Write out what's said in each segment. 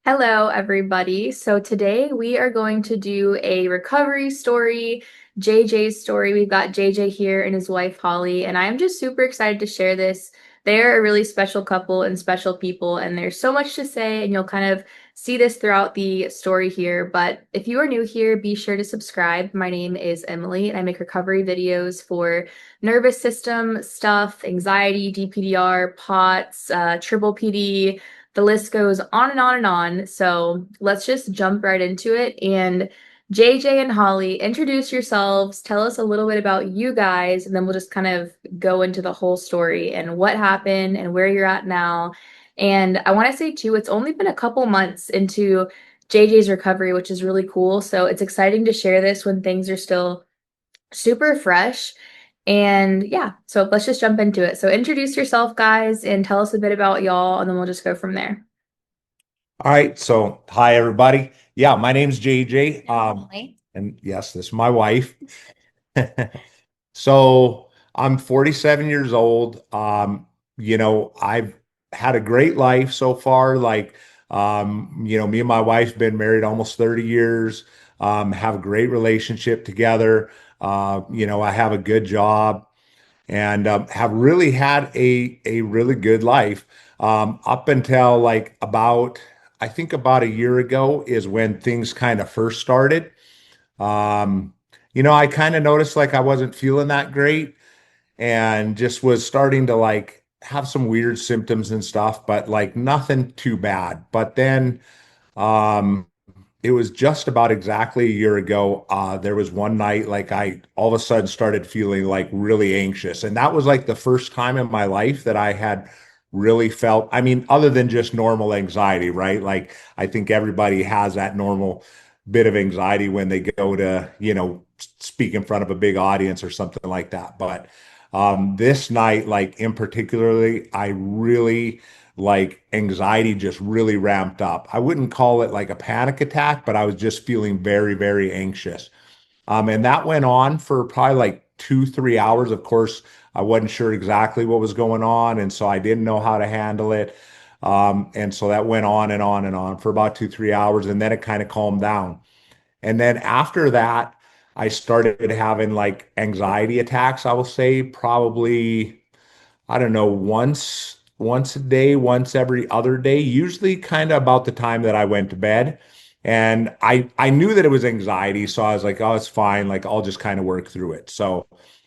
Hello, everybody. So today we are going to do a recovery story, JJ's story. We've got JJ here and his wife, Holly, and I am just super excited to share this. They're a really special couple and special people, and there's so much to say, and you'll kind of see this throughout the story here. But if you are new here, be sure to subscribe. My name is Emily, and I make recovery videos for nervous system stuff, anxiety, DPDR, POTS, triple PD. The list goes on and on and on. So let's just jump right into it. And JJ and Holly, introduce yourselves. Tell us a little bit about you guys, and then we'll just kind of go into the whole story and what happened and where you're at now. And I want to say, too, it's only been a couple months into JJ's recovery, which is really cool. So it's exciting to share this when things are still super fresh. And yeah, so let's just jump into it. So introduce yourself, guys, and tell us a bit about y'all, and then we'll just go from there. All right. So, hi, everybody. Yeah, my name's JJ. Emily. And yes, this is my wife. So, I'm 47 years old. I've had a great life so far. Me and my wife's been married almost 30 years, have a great relationship together. I have a good job and have really had a really good life up until I think about a year ago is when things kind of first started. Um, I kind of noticed like I wasn't feeling that great and just was starting to like have some weird symptoms and stuff, but like nothing too bad. But then um, it was just about exactly a year ago. There was one night like I all of a sudden started feeling like really anxious. And that was like the first time in my life that I had really felt, I mean, other than just normal anxiety, right? Like I think everybody has that normal bit of anxiety when they go to, speak in front of a big audience or something like that. But this night, like in particularly, I really like anxiety just really ramped up. I wouldn't call it like a panic attack, but I was just feeling very, very anxious. And that went on for probably like 2, 3 hours. Of course, I wasn't sure exactly what was going on, and so I didn't know how to handle it. And so that went on and on and on for about 2, 3 hours, and then it kind of calmed down. And then after that, I started having like anxiety attacks, I will say, probably I don't know, once a day, once every other day, usually kind of about the time that I went to bed. And I knew that it was anxiety, so I was like, oh, it's fine. Like I'll just kind of work through it. So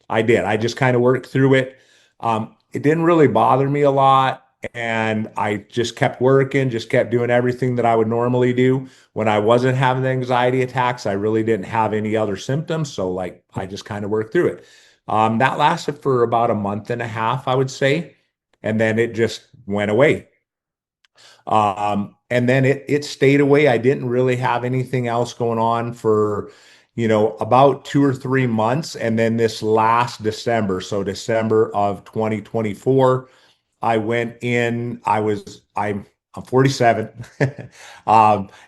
I did. I just kind of worked through it. It didn't really bother me a lot. And I just kept working, just kept doing everything that I would normally do. When I wasn't having the anxiety attacks, I really didn't have any other symptoms. So like I just kind of worked through it. That lasted for about a month and a half, I would say, and then it just went away. And then it stayed away. I didn't really have anything else going on for, about 2 or 3 months. And then this last December, so December of 2024, I went in, I'm 47.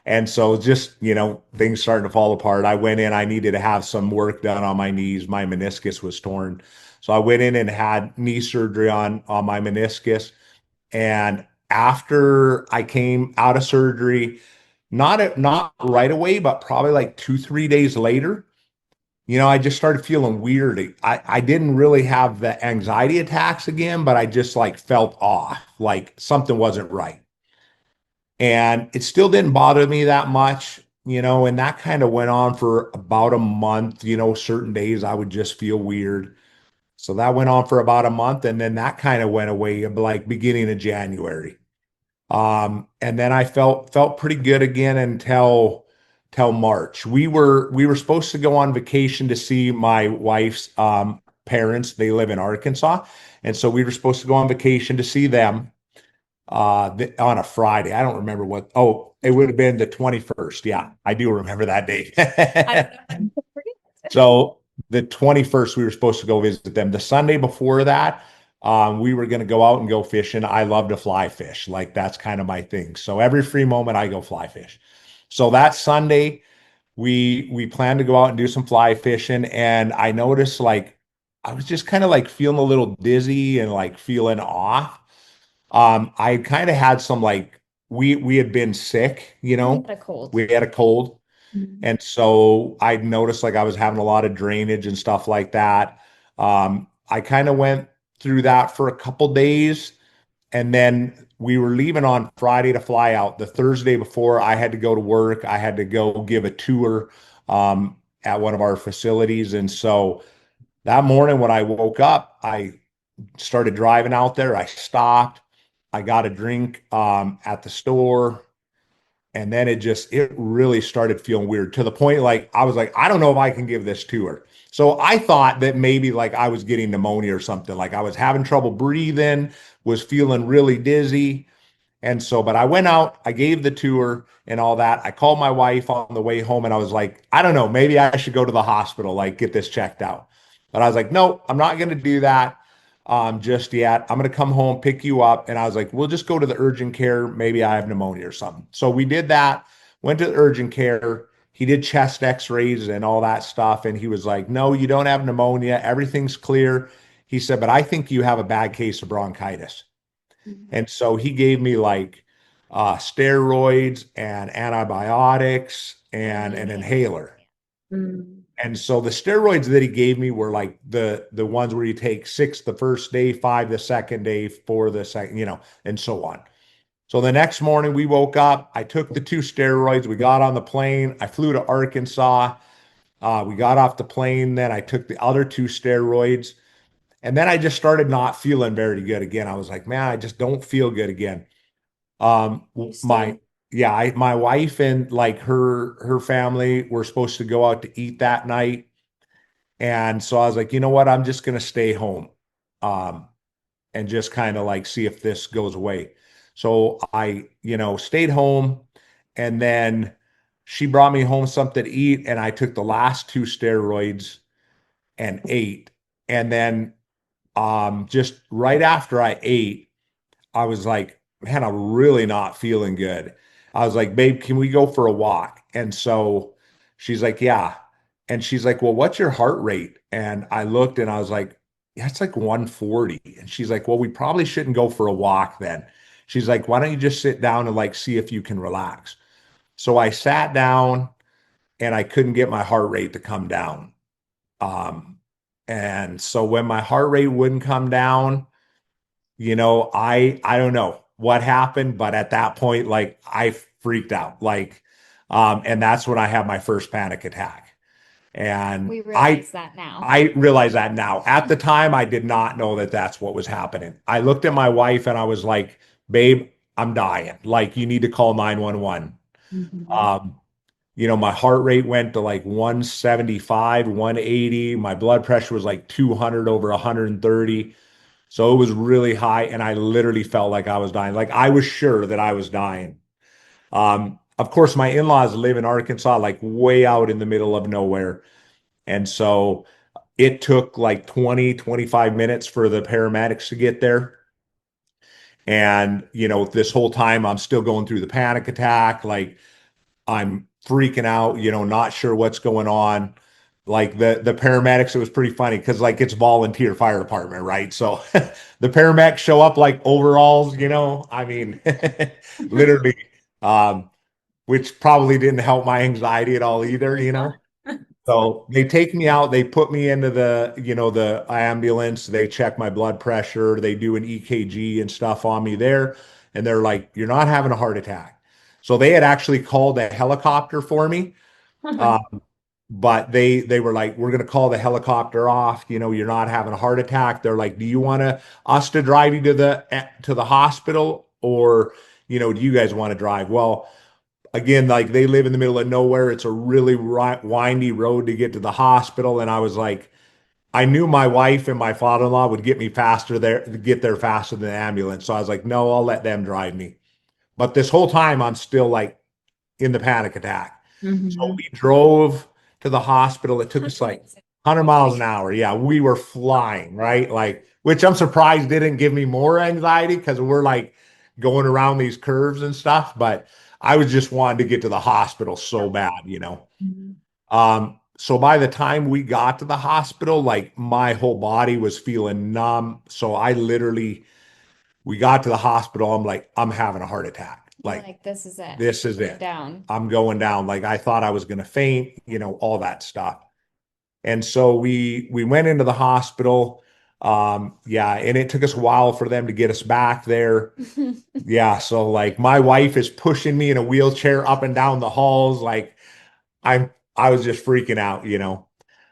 And so just, things starting to fall apart. I went in, I needed to have some work done on my knees. My meniscus was torn. So I went in and had knee surgery on my meniscus. And after I came out of surgery, not right away, but probably like 2, 3 days later, I just started feeling weird. I didn't really have the anxiety attacks again, but I just like felt off, like something wasn't right. And it still didn't bother me that much, and that kind of went on for about a month. Certain days I would just feel weird. So that went on for about a month, and then that kind of went away like beginning of January. And then I felt pretty good again until till March. We were supposed to go on vacation to see my wife's parents. They live in Arkansas, and so we were supposed to go on vacation to see them on a Friday. I don't remember what. Oh, it would have been the 21st. Yeah, I do remember that date. I don't know. So the 21st, we were supposed to go visit them. The Sunday before that, we were going to go out and go fishing. I love to fly fish. Like that's kind of my thing. So every free moment I go fly fish. So that Sunday, we planned to go out and do some fly fishing. And I noticed like I was just kind of like feeling a little dizzy and like feeling off. I kind of had some like we had been sick, You had a cold. we had a cold. Mhm. And so I noticed like I was having a lot of drainage and stuff like that. I kind of went through that for a couple days. And then we were leaving on Friday to fly out. The Thursday before, I had to go to work. I had to go give a tour at one of our facilities. And so that morning when I woke up, I started driving out there. I stopped. I got a drink at the store. And then it really started feeling weird to the point like I was like, I don't know if I can give this to her. So I thought that maybe like I was getting pneumonia or something. Like I was having trouble breathing, was feeling really dizzy. And so, but I went out, I gave the tour and all that. I called my wife on the way home and I was like, I don't know, maybe I should go to the hospital, like get this checked out. But I was like, no, I'm not going to do that just yet. I'm going to come home, pick you up. And I was like, we'll just go to the urgent care. Maybe I have pneumonia or something. So we did that, went to the urgent care. He did chest x-rays and all that stuff. And he was like, no, you don't have pneumonia. Everything's clear. He said, but I think you have a bad case of bronchitis. Mhm. And so he gave me like steroids and antibiotics And and the an inhalers. inhaler. Mhm. And so the steroids that he gave me were like the ones where you take six the first day, five the second day, four the second, and so on. So the next morning we woke up, I took the two steroids, we got on the plane, I flew to Arkansas. We got off the plane, then I took the other two steroids, and then I just started not feeling very good again. I was like, man, I just don't feel good again. Um, You my still, yeah, my wife and like her family were supposed to go out to eat that night. And so I was like, you know what? I'm just gonna stay home. Um, and just kind of like see if this goes away. So I, stayed home and then she brought me home something to eat and I took the last two steroids and ate. And then just right after I ate, I was like, man, I'm really not feeling good. I was like, babe, can we go for a walk? And so she's like, yeah. And she's like, well, what's your heart rate? And I looked and I was like, yeah, it's like 140. And she's like, well, we probably shouldn't go for a walk then. She's like, why don't you just sit down and like see if you can relax? So I sat down and I couldn't get my heart rate to come down. Um, and so when my heart rate wouldn't come down, I don't know what happened, but at that point, like I freaked out. Like, and that's when I had my first panic attack. And we I realize that now. I realize that now. At the time, I did not know that that's what was happening. I looked at my wife and I was like, babe, I'm dying. Like, you need to call 911. Mhm. Um, my heart rate went to like 175, 180. My blood pressure was like 200 over 130. So it was really high, and I literally felt like I was dying. Like I was sure that I was dying. Of course, my in-laws live in Arkansas, like way out in the middle of nowhere. And so it took like 20, 25 minutes for the paramedics to get there. And, this whole time I'm still going through the panic attack. Like I'm freaking out, not sure what's going on. Like the paramedics, it was pretty funny because like it's volunteer fire department, right? So the paramedics show up like overalls, I mean, literally, um, which probably didn't help my anxiety at all either. So they take me out, they put me into the ambulance, they check my blood pressure, they do an EKG and stuff on me there, and they're like, "You're not having a heart attack." So they had actually called a helicopter for me. Uh, but they were like, "We're gonna call the helicopter off, you're not having a heart attack." They're like, "Do you want us to drive you to the hospital, or do you guys want to drive?" Well, again, like they live in the middle of nowhere. It's a really windy road to get to the hospital. And I was like, I knew my wife and my father-in-law would get me faster there, get there faster than the ambulance. So I was like, no, I'll let them drive me. But this whole time I'm still like in the panic attack. So Mhm. we drove to the hospital. It took us like 100. 100 miles an hour. Yeah, we were flying, right? Like, which I'm surprised didn't give me more anxiety because we're like going around these curves and stuff. But I was just wanting to get to the hospital so bad. Mhm. So by the time we got to the hospital, like my whole body was feeling numb. So we got to the hospital. I'm like, I'm having a heart attack. You're Like, like, this is it. this is Going it. down. I'm going down. Like I thought I was going to faint, all that stuff. And so we went into the hospital. Yeah, and it took us a while for them to get us back there. Yeah, so like my wife is pushing me in a wheelchair up and down the halls. Like I was just freaking out.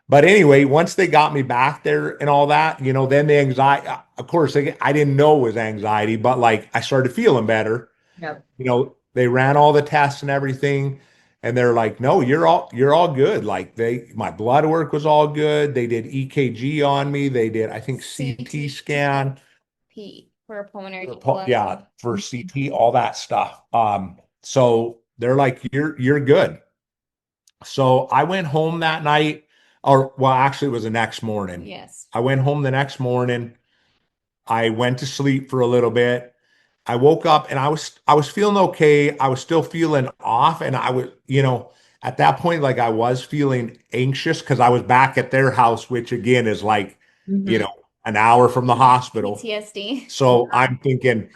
But anyway, once they got me back there and all that, then the anxiety, of course, I didn't know it was anxiety, but like I started feeling better. Yep. They ran all the tests and everything, and they're like, "No, you're all good." Like my blood work was all good. They did EKG on me. They did, I think, CT scan. P for pulmonary Yeah, embolism. for CT, all that stuff. So they're like, "You're good." So I went home that night, or well, actually, it was the next morning. Yes. I went home the next morning. I went to sleep for a little bit. I woke up and I was feeling okay. I was still feeling off, and I was, at that point, like I was feeling anxious because I was back at their house, which again is like, you Hmm. know, an hour from the hospital. PTSD. So I'm thinking,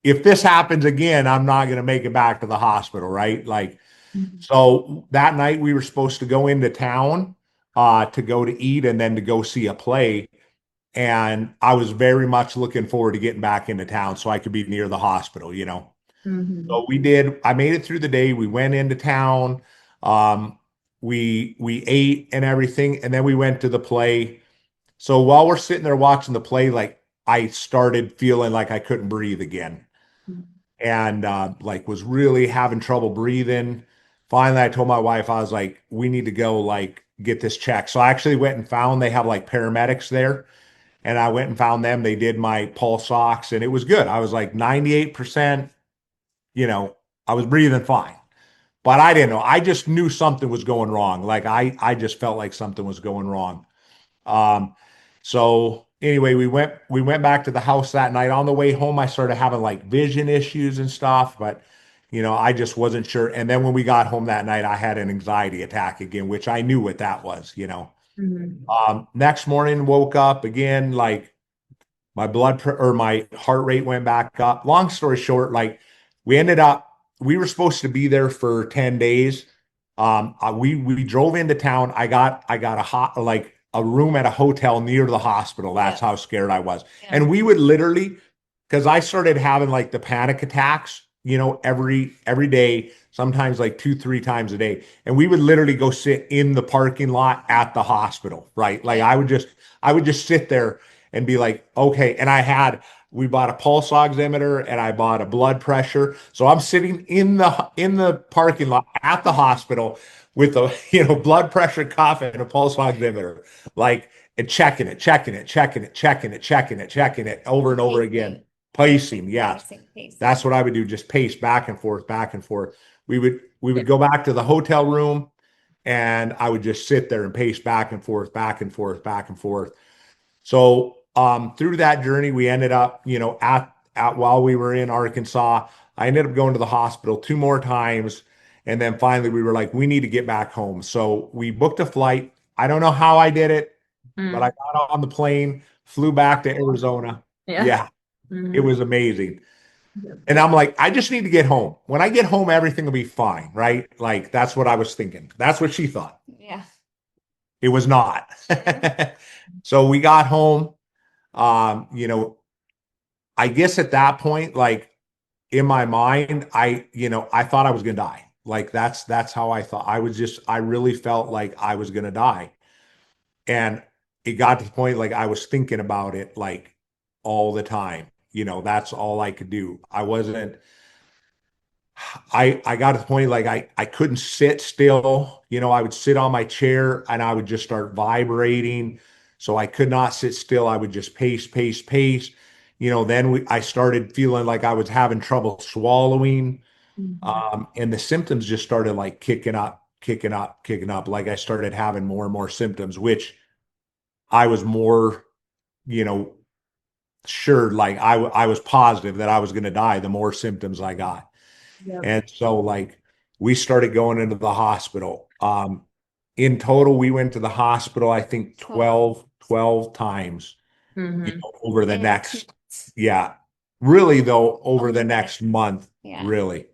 if this happens again, I'm not going to make it back to the hospital, right? Like, Mhm. so that night we were supposed to go into town to go to eat and then to go see a play. And I was very much looking forward to getting back into town so I could be near the hospital. Mhm. So we did. I made it through the day. We went into town. Um, we ate and everything, and then we went to the play. So while we're sitting there watching the play, like I started feeling like I couldn't breathe again, and like was really having trouble breathing. Finally, I told my wife, I was like, we need to go like get this checked. So I actually went and found they have like paramedics there, and I went and found them. They did my pulse ox, and it was good. I was like 98%, I was breathing fine. But I didn't know. I just knew something was going wrong. Like I just felt like something was going wrong. Um, so anyway, we went back to the house that night. On the way home, I started having like vision issues and stuff, but I just wasn't sure. And then when we got home that night, I had an anxiety attack again, which I knew what that was. Mhm. Next morning, woke up again, like or my heart rate went back up. Long story short, like we ended up, we were supposed to be there for 10 days. We drove into town. I got a room at a hotel near the hospital. That's Yeah. how scared I was. Yeah. And we would literally, because I started having like the panic attacks, every day, sometimes like 2, 3 times a day. And we would literally go sit in the parking lot at the hospital, right? Like Yeah. I would just sit there and be like, okay. And we bought a pulse oximeter and I bought a blood pressure. So I'm sitting in the parking lot at the hospital with a blood pressure cuff and a pulse oximeter, like and checking it over and over again. Pacing. Pacing, yes. Pacing. That's what I would do, just pace back and forth, back and forth. We would go back to the hotel room and I would just sit there and pace back and forth, back and forth, back and forth. So through that journey, we ended up, at while we were in Arkansas, I ended up going to the hospital 2 more times. And then finally we were like, we need to get back home. So we booked a flight. I don't know how I did it, but I Mm. got on the plane, flew back to Arizona. Yeah. Yeah, it Mhm. was amazing. Yep. And I'm like, I just need to get home. When I get home, everything will be fine, right? Like that's what I was thinking. That's what she thought. Yeah. It was not. So we got home. I guess at that point, like in my mind, I thought I was gonna die. Like that's how I thought. I really felt like I was gonna die. And it got to the point like I was thinking about it like all the time. That's all I could do. I got to the point like I couldn't sit still. I would sit on my chair and I would just start vibrating. So I could not sit still. I would just pace, pace, pace. Then I started feeling like I was having trouble swallowing. Mhm. And the symptoms just started like kicking up, kicking up, kicking up. Like I started having more and more symptoms, which I was more, you know, sure, like I was positive that I was going to die the more symptoms I got. Yep. And so like we started going into the hospital. In total, we went to the hospital, I think 12. 12 times, Mhm. over the In 2 next, months. yeah, really though, over the Only 3. next month. Yeah. really.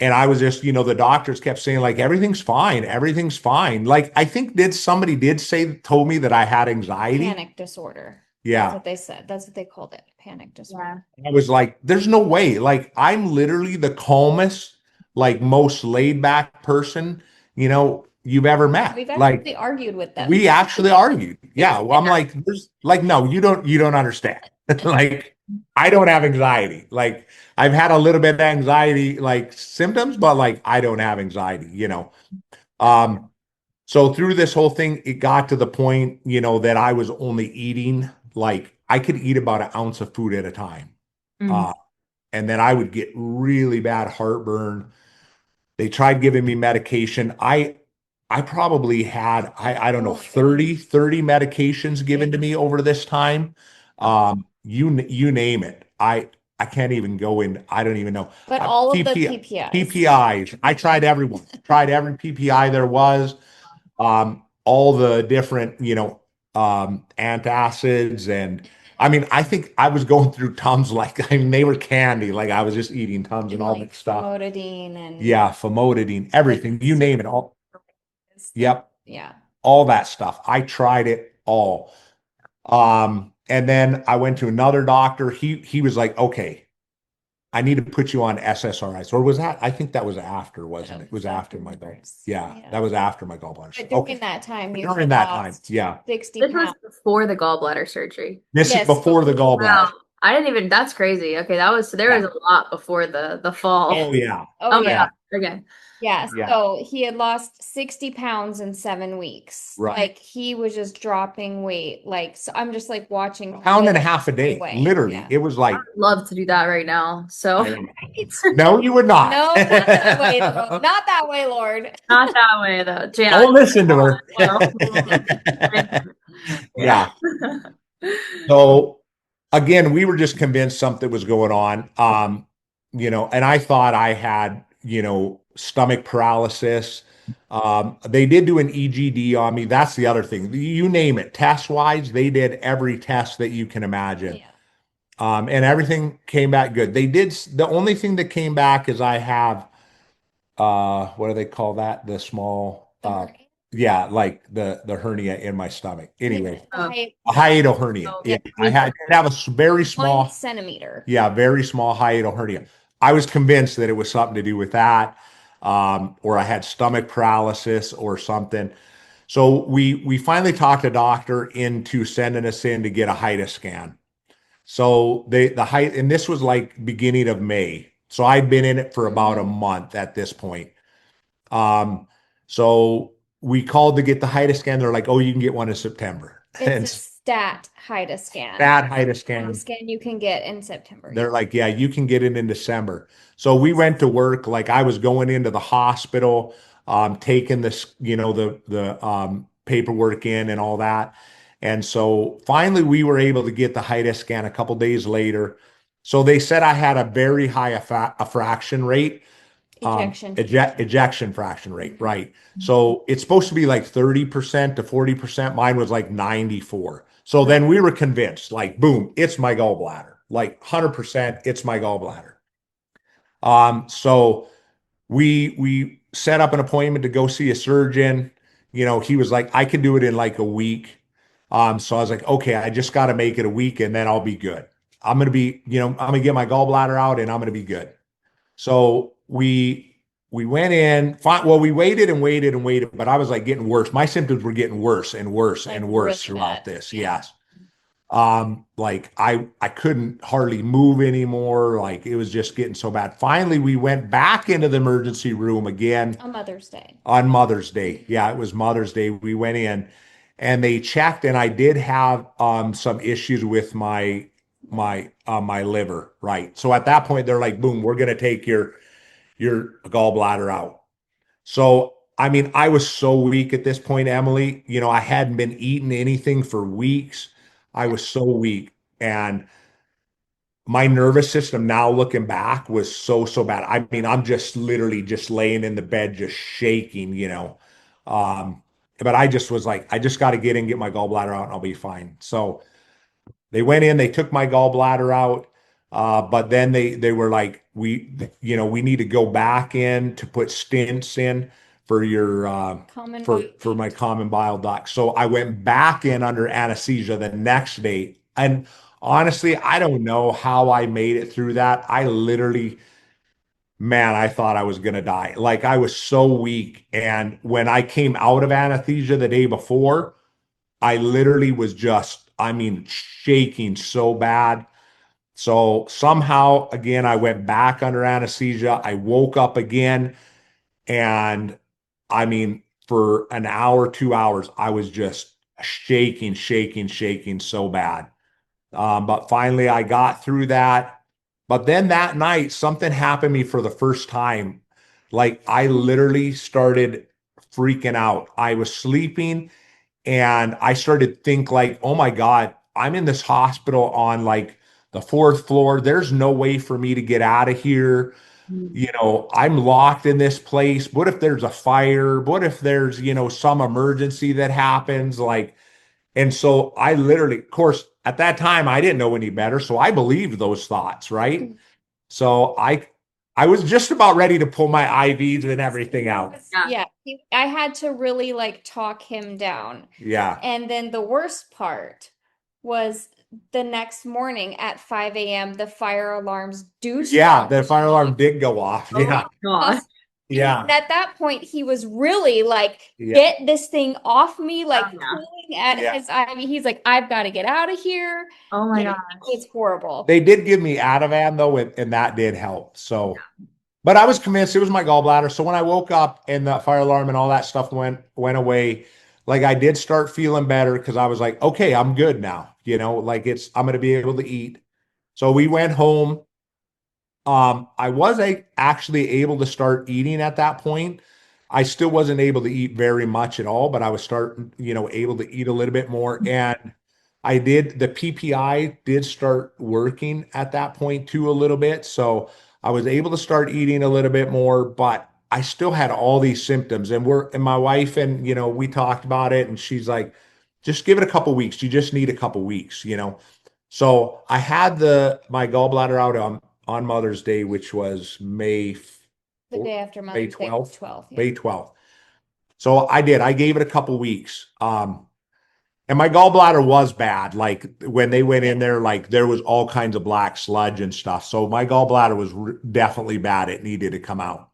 And I was just, the doctors kept saying like everything's fine, everything's fine. Like I think did somebody did say told me that I had anxiety. Panic disorder. That's Yeah. what they said. That's what they called it. Panic disorder. Yeah. I was like, there's no way. Like I'm literally the calmest, like most laid back person, you've ever met. We've Like actually argued with them. we actually argued. Yeah. Well, I'm Yeah. like, there's like, no, you don't understand. Like, I don't have anxiety. Like, I've had a little bit of anxiety, like symptoms, but like, I don't have anxiety. Um, so through this whole thing, it got to the point, that I was only eating, like, I could eat about an ounce of food at a time. Mm. Uh, and then I would get really bad heartburn. They tried giving me medication. I probably had, I don't Oh know, my God. 30 medications given to me over this time. You name it. I can't even go in. I don't even know. But all of the PP, PPIs. PPIs. I tried everyone. Tried every PPI there was. All the different, antacids and I mean, I think I was going through Tums like I mean, they were candy. Like I was just eating Tums and And all like that stuff. famotidine and Yeah, famotidine, like everything, you name it. All, yep, yeah. all that stuff. I tried it all. And then I went to another doctor. He was like, okay, I need to put you on SSRIs. Or was that? I think that was after, wasn't it? It was after my gall. Afterwards. Yeah, Yeah. that was after my gallbladder. But during Okay. that time, you During had that time, lost yeah. 60 This was pounds. before the gallbladder surgery. This is Yes, before the before. gallbladder. Wow. I didn't even, that's crazy. Okay, there Yeah. was a lot before the fall. Oh yeah. Oh Oh my yeah. Yeah. God. Okay. Yeah, Yeah. so he had lost 60 pounds in 7 weeks. Right. Like he was just dropping weight. Like, so I'm just like watching him Pound and a wither half a day. away. Literally. Yeah. It was like, Love to do that right now. So I don't know. No, you would not. No, not that way, though. Not that way, Lord. not that way though. Yeah. Don't listen to her. Well, yeah. Yeah. So again, we were just convinced something was going on. And I thought I had, stomach paralysis. They did do an EGD on me. That's the other thing. You name it, test wise, they did every test that you can imagine. Yeah. And everything came back good. The only thing that came back is I have what do they call that? The small The hernia? yeah, like the hernia in my stomach. Yeah, Anyway, the Oh, height, a hiatal hernia. oh, Yeah, I me too. did have a very one small, centimeter. yeah, very small hiatal hernia. I was convinced that it was something to do with that, or I had stomach paralysis or something. So we finally talked a doctor into sending us in to get a HIDA scan. So the height, and this was like beginning of May. So I'd been in it for about a Mhm. month at this point. Um, so we called to get the HIDA scan. They're like, "Oh, you can get one in September." It's And a stat HIDA scan. that HIDA The scan, scan you can get in September. they're like, "Yeah, you can get it in December." So we went to work. Like I was going into the hospital, taking this, the paperwork in and all that. And so finally, we were able to get the HIDA scan a couple days later. So they said I had a very high fraction rate, Ejection fraction. ejection fraction rate, Mhm. right? So it's supposed to be like 30% to 40%. Mine was like 94. So then we were convinced, like, boom, it's my gallbladder. Like 100%, it's my gallbladder. So we set up an appointment to go see a surgeon. He was like, I could do it in like a week. So I was like, okay, I just got to make it a week and then I'll be good. I'm gonna get my gallbladder out and I'm gonna be good. So we went in. Well, we waited and waited and waited, but I was like getting worse. My symptoms were getting worse and worse Like and worse really throughout bad. this. Yeah. Yes. Like I couldn't hardly move anymore. Like it was just getting so bad. Finally, we went back into the emergency room again On Mother's Day. on Mother's Day. Yeah, it was Mother's Day. We went in and they checked, and I did have some issues with my liver. Right. So at that point, they're like, boom, we're gonna take your gallbladder out. So, I mean, I was so weak at this point, Emily. I hadn't been eating anything for weeks. I was so weak. And my nervous system now looking back was so bad. I mean, I'm just literally just laying in the bed, just shaking. Um, but I just was like, I just got to get in, get my gallbladder out, and I'll be fine. So they went in, they took my gallbladder out. But then they were like, we need to go back in to put stents in for your Common bile for my duct. common bile duct. So I went back in under anesthesia the next day. And honestly, I don't know how I made it through that. I literally, man, I thought I was gonna die. Like I was so weak. And when I came out of anesthesia the day before, I literally was just, I mean, shaking so bad. So somehow, again, I went back under anesthesia. I woke up again, and I mean, for an hour, 2 hours, I was just shaking, shaking, shaking so bad. But finally, I got through that. But then that night, something happened to me for the first time. Like I literally started freaking out. I was sleeping and I started to think like, oh my God, I'm in this hospital on like the fourth floor. There's no way for me to get out of here. Mm. I'm locked in this place. What if there's a fire? What if there's, some emergency that happens? Like, and so I literally, of course, at that time I didn't know any better. So I believed those thoughts, right? So I was just about ready to pull my IVs and everything out. Yeah. Yeah, I had to really like talk him down. Yeah. And then the worst part was the next morning at 5 a.m., the fire alarms do Yeah, start the fire going alarm off. did go off. Oh Yeah. my Us- gosh. And Yeah. at that point, he was really like, Yeah. get this thing off me, Oh like yeah. pulling at Yeah. his IV. He's like, I've got to get out of here. Oh my Yeah, it gosh. was horrible. They did give me Ativan though, and that did help. So, but I was convinced it was my gallbladder. So when I woke up and the fire alarm and all that stuff went away, like I did start feeling better because I was like, okay, I'm good now. Like I'm gonna be able to eat. So we went home. I was actually able to start eating at that point. I still wasn't able to eat very much at all, but I was starting, able to eat a little bit more. And the PPI did start working at that point too a little bit. So I was able to start eating a little bit more, but I still had all these symptoms. And my wife and, we talked about it and she's like, just give it a couple weeks. You just need a couple weeks. So I had my gallbladder out on Mother's Day, which was The day after May Mother's Day was 12th, 12. Yeah. May 12th. So I did. I gave it a couple weeks. And my gallbladder was bad. Like when they went in there, like there was all kinds of black sludge and stuff. So my gallbladder was definitely bad. It needed to come out.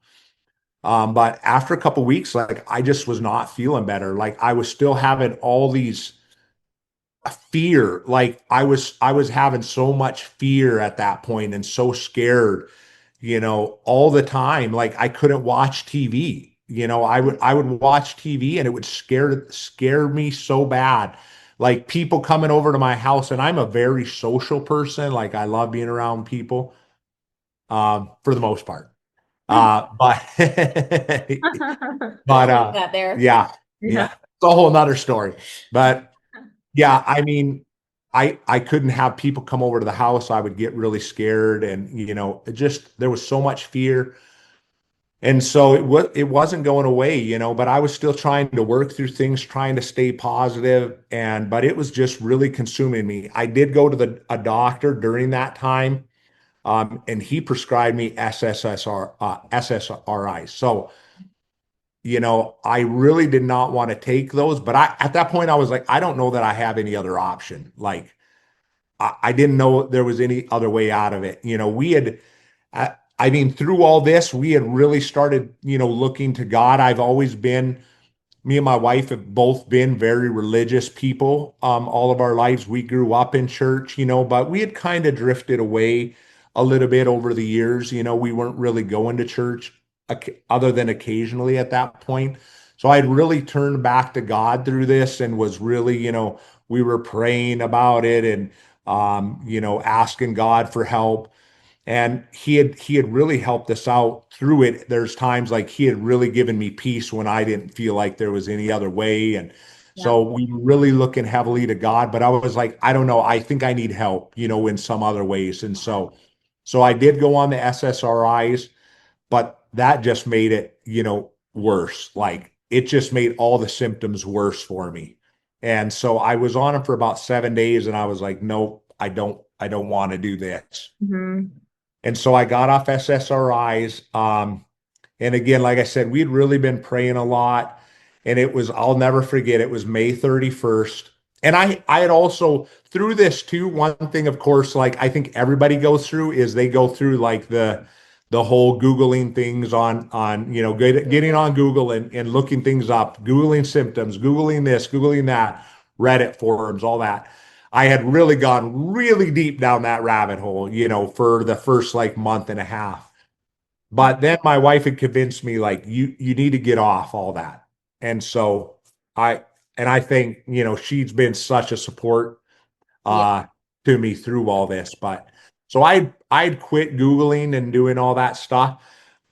But after a couple weeks, like I just was not feeling better. Like I was still having all these fear. Like I was having so much fear at that point and so scared, all the time. Like I couldn't watch TV. I would watch TV and it would scare me so bad. Like people coming over to my house, and I'm a very social person. Like I love being around people, for the most part. But but Leave that there. yeah, Yeah. yeah, it's a whole nother story. But yeah, I mean, I couldn't have people come over to the house. I would get really scared, and there was so much fear. And so it wasn't going away, but I was still trying to work through things, trying to stay positive, but it was just really consuming me. I did go to a doctor during that time, and he prescribed me SSRIs. So, I really did not want to take those, but at that point I was like, I don't know that I have any other option. Like I didn't know there was any other way out of it. I mean, through all this, we had really started, looking to God. Me and my wife have both been very religious people, all of our lives. We grew up in church, but we had kind of drifted away a little bit over the years. We weren't really going to church other than occasionally at that point. So I'd really turned back to God through this and was really, we were praying about it and, asking God for help. And he had really helped us out through it. There's times like he had really given me peace when I didn't feel like there was any other way. And Yeah. so we were really looking heavily to God, but I was like, I don't know, I think I need help, in some other ways. And so I did go on the SSRIs, but that just made it, worse. Like it just made all the symptoms worse for me. And so I was on them for about 7 days and I was like, nope, I don't want to do this. Hmm. And so I got off SSRIs. And again, like I said, we'd really been praying a lot. And it was, I'll never forget, it was May 31st. And I had also, through this too, one thing, of course, like I think everybody goes through is they go through like the whole Googling things getting on Google and looking things up, Googling symptoms, Googling this, Googling that, Reddit forums, all that. I had really gone really deep down that rabbit hole, for the first like month and a half. But then my wife had convinced me like you need to get off all that. And so I I think, she's been such a support Yeah. uh to me through all this. But so I'd quit Googling and doing all that stuff.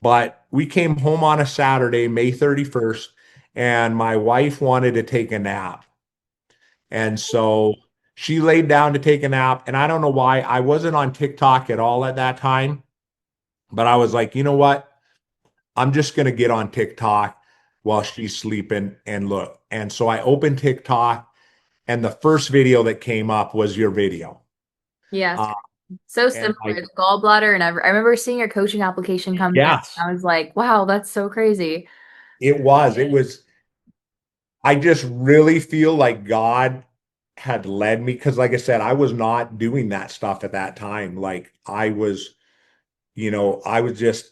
But we came home on a Saturday, May 31st, and my wife wanted to take a nap. And so she laid down to take a nap. And I don't know why I wasn't on TikTok at all at that time, but I was like, you know what? I'm just going to get on TikTok while she's sleeping and look. And so I opened TikTok, and the first video that came up was your video. Yes. Uh, So and similar, like, the gallbladder, and I remember seeing your coaching application come through. yes, I was like, wow, that's so crazy. it was. It was, I just really feel like God had led me because, like I said, I was not doing that stuff at that time. Like, I was just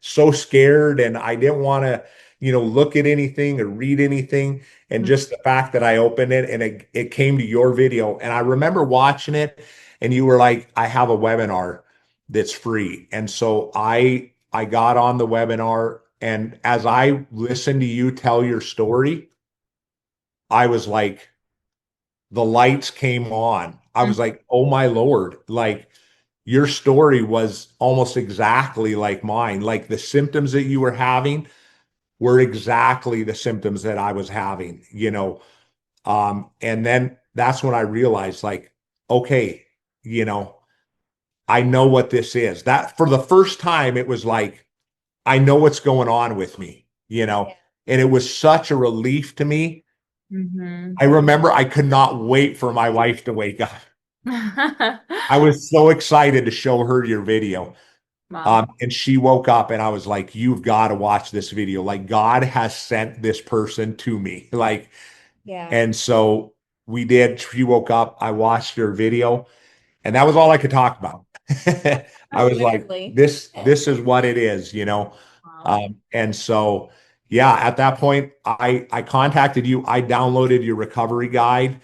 so scared and I didn't want to, look at anything or read anything. And just the fact that I opened it and it came to your video. And I remember watching it and you were like, I have a webinar that's free. And so I got on the webinar, and as I listened to you tell your story, I was like, the lights came on. I Mhm. was like, oh my Lord, like your story was almost exactly like mine. Like the symptoms that you were having were exactly the symptoms that I was having. And then that's when I realized, like, okay, you know, I know what this is. That for the first time, it was like, I know what's going on with me. Yeah. And it was such a relief to me. I Mhm. remember I could not wait for my wife to wake up. I was so excited to show her your video. Wow. And she woke up and I was like, you've got to watch this video. Like God has sent this person to me. Like, Yeah. and so we did. She woke up, I watched her video, and that was all I could talk about. I was like, Literally. this is what it is. Wow. And so yeah, at that point, I contacted you, I downloaded your recovery guide,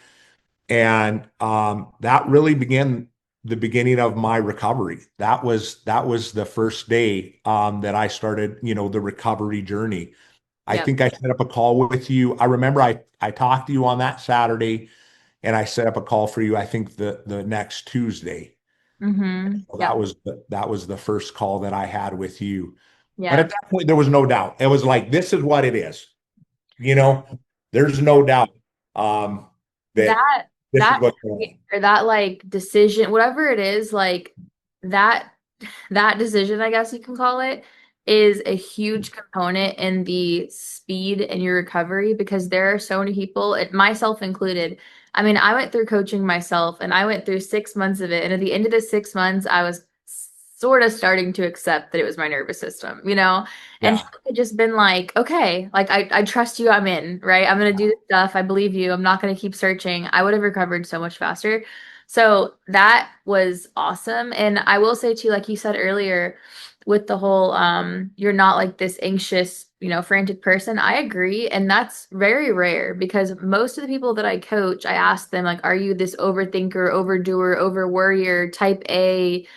and that really began the beginning of my recovery. That was the first day that I started, the recovery journey. I Yep. think I set up a call with you. I remember I talked to you on that Saturday, and I set up a call for you, I think the next Tuesday. Hmm. So Yep. that was the first call that I had with you. But Yeah. at that point, there was no doubt. It was like, this is what it is. You know, there's no doubt that That this is that what's going on. or that like decision, whatever it is, like that that decision, I guess you can call it, is a huge component in the speed in your recovery because there are so many people, myself included. I mean, I went through coaching myself and I went through 6 months of it. And at the end of the 6 months, I was sort of starting to accept that it was my nervous system, you know? And Yeah, it just been like, okay, like I trust you, I'm in, right? I'm gonna do this stuff. I believe you. I'm not gonna keep searching. I would have recovered so much faster. So that was awesome. And I will say too, like you said earlier, with the whole you're not like this anxious, frantic person. I agree. And that's very rare because most of the people that I coach, I ask them, like, are you this overthinker, overdoer, over worrier, type A,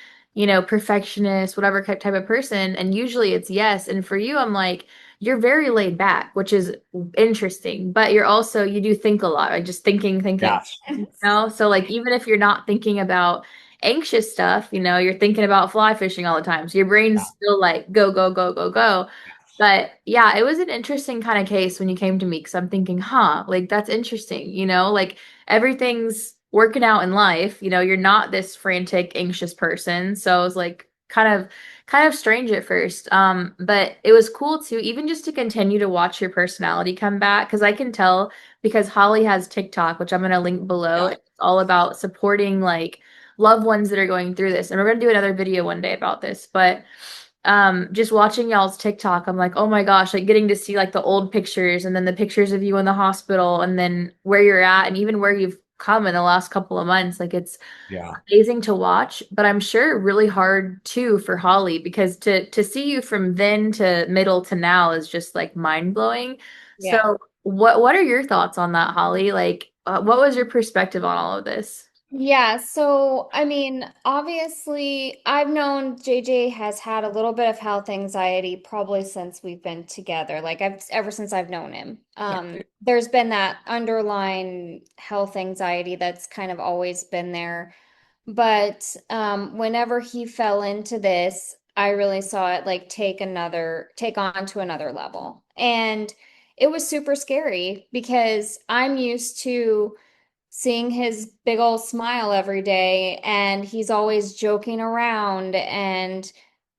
perfectionist, whatever type of person? And usually it's yes. And for you, I'm like, you're very laid back, which is interesting, but you do think a lot, like just thinking. yes, So like even if you're not thinking about anxious stuff, you're thinking about fly fishing all the time. So your brain's yeah, still like go, go, go, go, go. But yeah, it was an interesting kind of case when you came to me because I'm thinking, huh, like that's interesting, like everything's working out in life, you're not this frantic, anxious person. So I was like kind of strange at first. But it was cool too, even just to continue to watch your personality come back because I can tell because Holly has TikTok, which I'm going to link below. yeah, It's all about supporting like loved ones that are going through this. And we're going to do another video one day about this, but just watching y'all's TikTok, I'm like, oh my gosh, like getting to see like the old pictures and then the pictures of you in the hospital and then where you're at and even where you've come in the last couple of months. Like it's Yeah. amazing to watch, but I'm sure really hard too for Holly because to see you from then to middle to now is just like mind blowing. Yeah. So what are your thoughts on that, Holly? Like what was your perspective on all of this? Yeah, so I mean, obviously, I've known JJ has had a little bit of health anxiety probably since we've been together. Like I've ever since I've known him. Yeah. There's been that underlying health anxiety that's kind of always been there. But whenever he fell into this, I really saw it like take on to another level. And it was super scary because I'm used to seeing his big old smile every day, and he's always joking around, and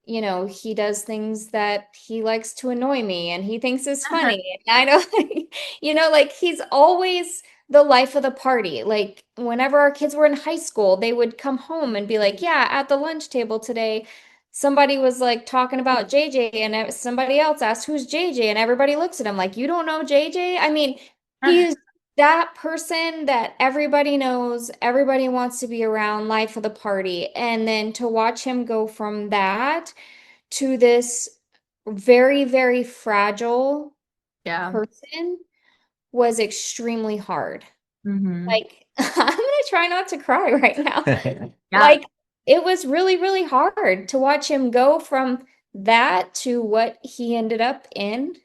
he does things that he likes to annoy me and he thinks is funny. And I know like he's always the life of the party. Like whenever our kids were in high school, they would come home and be like, yeah, at the lunch table today somebody was like talking about JJ, and somebody else asked who's JJ, and everybody looks at him like, you don't know JJ? I mean, he's that person that everybody knows, everybody wants to be around, life of the party. And then to watch him go from that to this very, very fragile Yeah. person was extremely hard. Hmm. Like, I'm gonna try not to cry right now. Yeah. Like, it was really, really hard to watch him go from that to what he ended up in.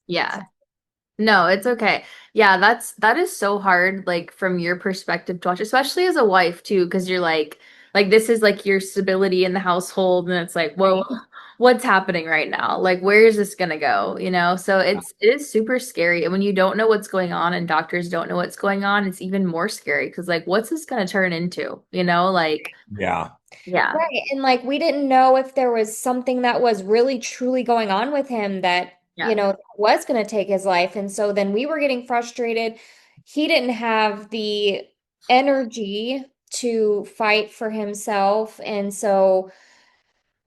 Yeah. No, it's okay. Yeah, that is so hard, like from your perspective to watch, especially as a wife too, because you're like this is like your stability in the household, and it's like, whoa, Right. what's happening right now? Like, where is this gonna go? You know? So it is super scary. And when you don't know what's going on and doctors don't know what's going on, it's even more scary because like, what's this gonna turn into? You know, like, Yeah. yeah, Right. And like we didn't know if there was something that was really truly going on with him that, yeah. was going to take his life. And so then we were getting frustrated. He didn't have the energy to fight for himself. And so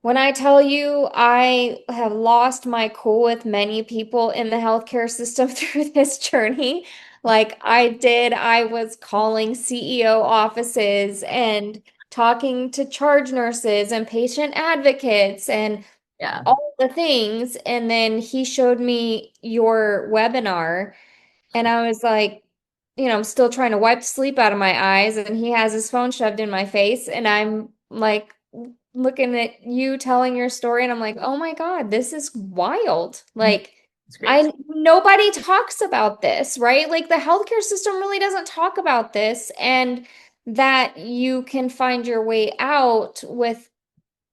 when I tell you I have lost my cool with many people in the healthcare system through this journey, like I was calling CEO offices and talking to charge nurses and patient advocates and Yeah. all the things. And then he showed me your webinar, and I was like, I'm still trying to wipe the sleep out of my eyes, and he has his phone shoved in my face, and I'm like looking at you telling your story, and I'm like, oh my God, this is wild. Like, It's great. I nobody talks about this, right? Like the healthcare system really doesn't talk about this, and that you can find your way out with,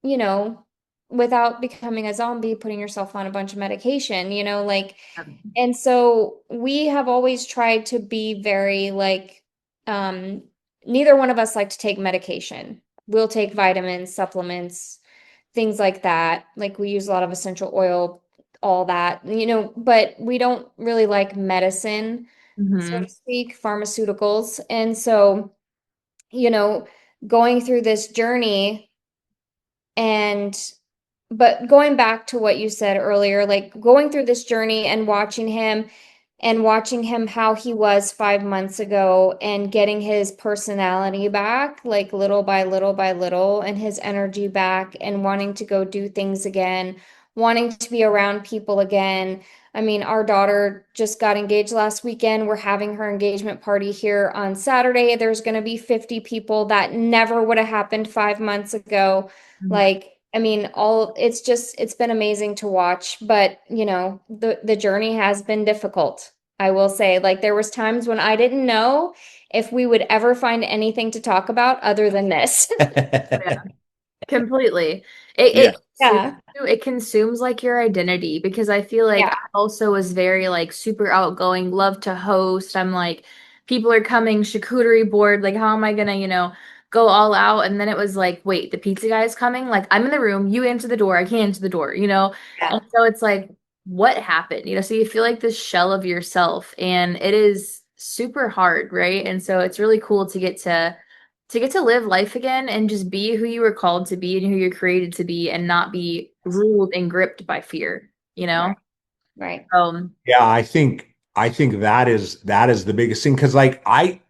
you know, without becoming a zombie, putting yourself on a bunch of medication, like, and so we have always tried to be very like, um, neither one of us like to take medication. We'll take vitamins, supplements, things like that. Like we use a lot of essential oil, all that, but we don't really like medicine, so to Mm-hmm. speak, pharmaceuticals. And so, you know, going through this journey and but going back to what you said earlier, like going through this journey and watching him how he was 5 months ago and getting his personality back, like little by little by little, and his energy back and wanting to go do things again, wanting to be around people again. I mean, our daughter just got engaged last weekend. We're having her engagement party here on Saturday. There's going to be 50 people. That never would have happened 5 months ago. Like, I mean, it's been amazing to watch, but the journey has been difficult. I will say, like there was times when I didn't know if we would ever find anything to talk about other than this. Completely. Yeah. Yeah. It consumes like your identity because I feel like Yeah. I also was very like super outgoing, love to host. I'm like, people are coming, charcuterie board, like how am I gonna, go all out? And then it was like, wait, the pizza guy is coming? Like I'm in the room, you answer the door, I can't answer the door, you know? Yeah. And so it's like, what happened? So you feel like this shell of yourself, and it is super hard, right? And so it's really cool to get to live life again and just be who you were called to be and who you're created to be and not be ruled and gripped by fear, you know? Right. Right. Yeah, I think that is the biggest thing because like I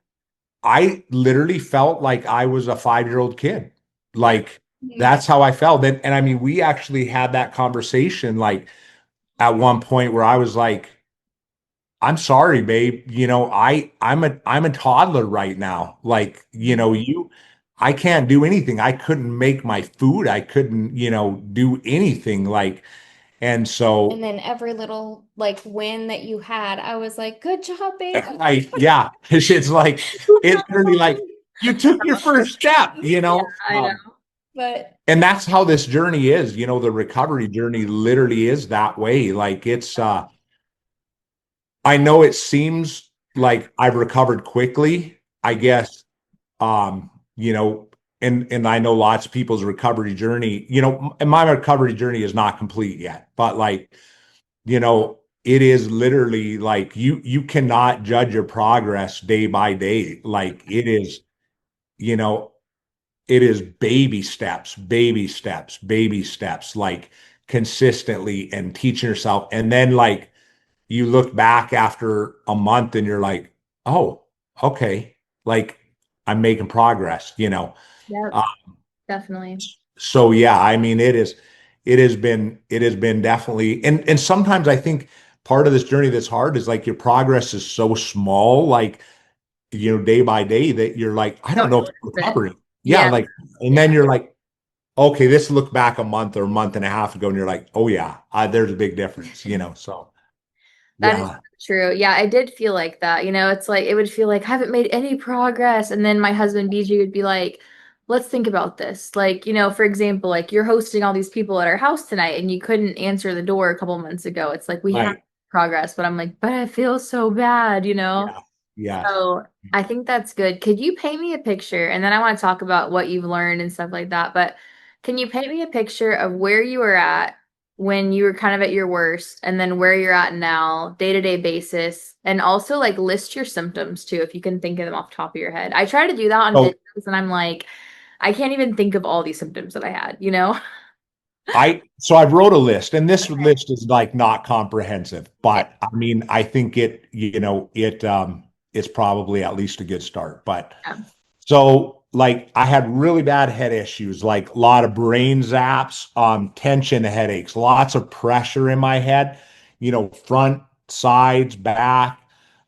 literally felt like I was a 5-year-old kid. Like Mhm. that's how I felt. And I mean, we actually had that conversation like at one point where I was like, I'm sorry, babe. I'm a toddler right now. Like, I can't do anything. I couldn't make my food. I couldn't, do anything. Like, and And so then every little like win that you had, I was like, good job, babe. yeah, it's like it's really like you took your first step, Yeah, I know. But and that's how this journey is. The recovery journey literally is that way. Like I know it seems like I've recovered quickly, I guess. Um, you know, and I know lots of people's recovery journey, and my recovery journey is not complete yet, but like, it is literally like you cannot judge your progress day by day. Like you know, it is baby steps, baby steps, baby steps, like consistently and teaching yourself. And then like you look back after a month and you're like, oh, okay, like I'm making progress. Yep, Uh, definitely. so yeah, I mean, it has been definitely, and sometimes I think part of this journey that's hard is like your progress is so small, like, day by day that you're like, I don't Don't know if I'm notice it. recovering. Yeah, Yeah, like, and yeah. then you're like, okay, this look back a month or a month and a half ago, and you're like, oh yeah, there's a big difference. So That is yeah, true. Yeah, I did feel like that. It's like it would feel like I haven't made any progress. And then my husband BJ would be like, let's think about this. Like, for example, like you're hosting all these people at our house tonight and you couldn't answer the door a couple months ago. It's like we have right, progress, but I'm like, but I feel so bad. yeah, yes. So I think that's good. Could you paint me a picture? And then I want to talk about what you've learned and stuff like that. But can you paint me a picture of where you were at when you were kind of at your worst and then where you're at now, day-to-day basis? And also like list your symptoms too, if you can think of them off the top of your head. I try to do that on So videos and I'm like, I can't even think of all these symptoms that I had? I wrote a list, and this Okay. list is like not comprehensive, Okay. but I mean, I think it's probably at least a good start. But Yeah. so like I had really bad head issues, like a lot of brain zaps, tension headaches, lots of pressure in my head, front, sides, back,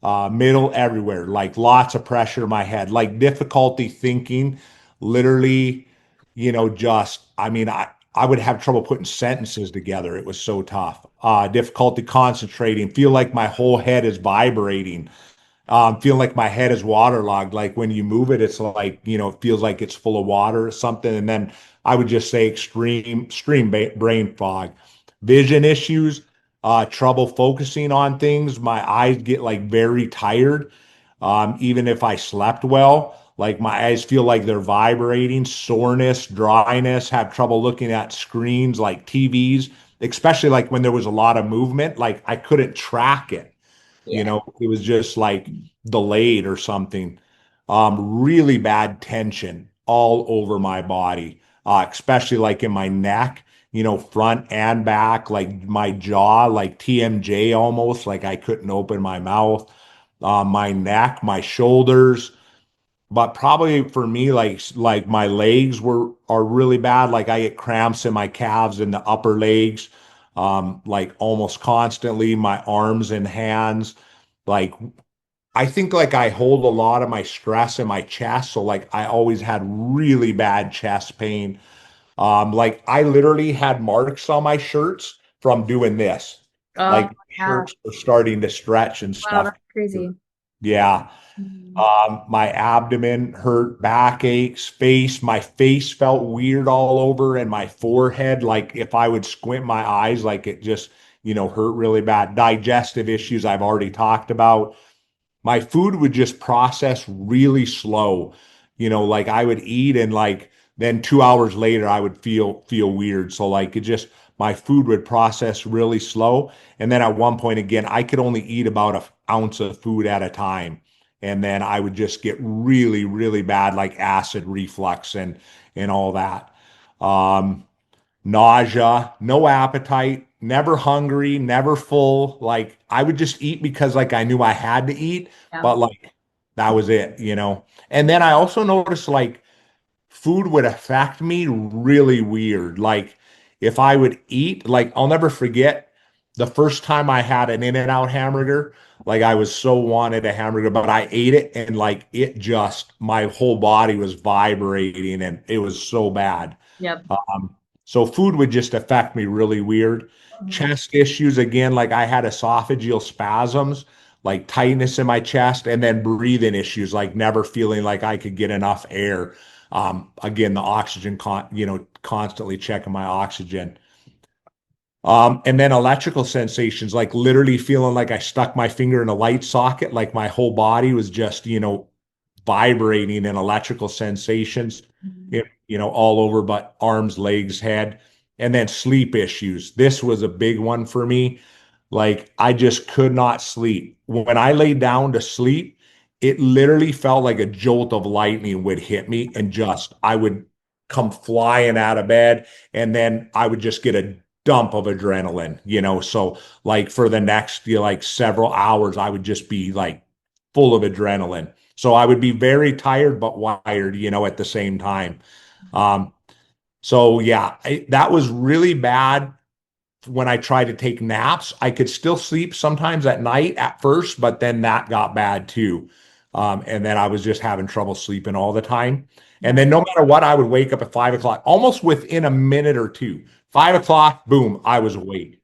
middle, everywhere, like lots of pressure in my head, like difficulty thinking, literally, just I mean, I would have trouble putting sentences together. It was so tough. Difficulty concentrating, feel like my whole head is vibrating, feeling like my head is waterlogged. Like when you move it, it's like, it feels like it's full of water or something. And then I would just say extreme brain fog, vision issues, trouble focusing on things. My eyes get like very tired. Even if I slept well, like my eyes feel like they're vibrating, soreness, dryness, have trouble looking at screens like TVs, especially like when there was a lot of movement, like I couldn't track it. Yeah. It was just like delayed or something. Really bad tension all over my body, especially like in my neck, front and back, like my jaw, like TMJ almost, like I couldn't open my mouth, my neck, my shoulders. But probably for me, like my legs are really bad. Like I get cramps in my calves and the upper legs, like almost constantly. My arms and hands, like I think like I hold a lot of my stress in my chest. So like I always had really bad chest pain. Like I literally had marks on my shirts from doing this. Oh, Like yeah. shirts were starting to stretch and Wow, stuff. that's crazy. Yeah. Mhm. My abdomen hurt, backaches, my face felt weird all over, and my forehead, like if I would squint my eyes, like it just, hurt really bad. Digestive issues I've already talked about. My food would just process really slow. Like I would eat and like then 2 hours later I would feel weird. So like it just my food would process really slow. And then at one point again, I could only eat about an ounce of food at a time. And then I would just get really, really bad, like acid reflux and all that. Um, Nausea, no appetite, never hungry, never full. Like I would just eat because like I knew I had to eat, Yeah. but like that was it. And then I also noticed like food would affect me really weird. Like if I would eat, like I'll never forget the first time I had an In-N-Out hamburger. Like I was so wanted a hamburger, but I ate it and like it just my whole body was vibrating and it was so bad. Yep. So food would just affect me really weird. Mhm. Chest issues, again, like I had esophageal spasms, like tightness in my chest, and then breathing issues, like never feeling like I could get enough air. Again, the oxygen, constantly checking my oxygen. And then electrical sensations, like literally feeling like I stuck my finger in a light socket, like my whole body was just, vibrating and electrical sensations, Mhm. all over, but arms, legs, head, and then sleep issues. This was a big one for me. Like I just could not sleep. When I laid down to sleep, it literally felt like a jolt of lightning would hit me and just I would come flying out of bed and then I would just get a dump of adrenaline. So like for the next like several hours, I would just be like full of adrenaline. So I would be very tired but wired, at the same time. Um, so yeah, that was really bad when I tried to take naps. I could still sleep sometimes at night at first, but then that got bad too. And then I was just having trouble sleeping all the time. And Yeah. then no matter what, I would wake up at 5 o'clock, almost within a minute or two. 5 o'clock, boom, I was awake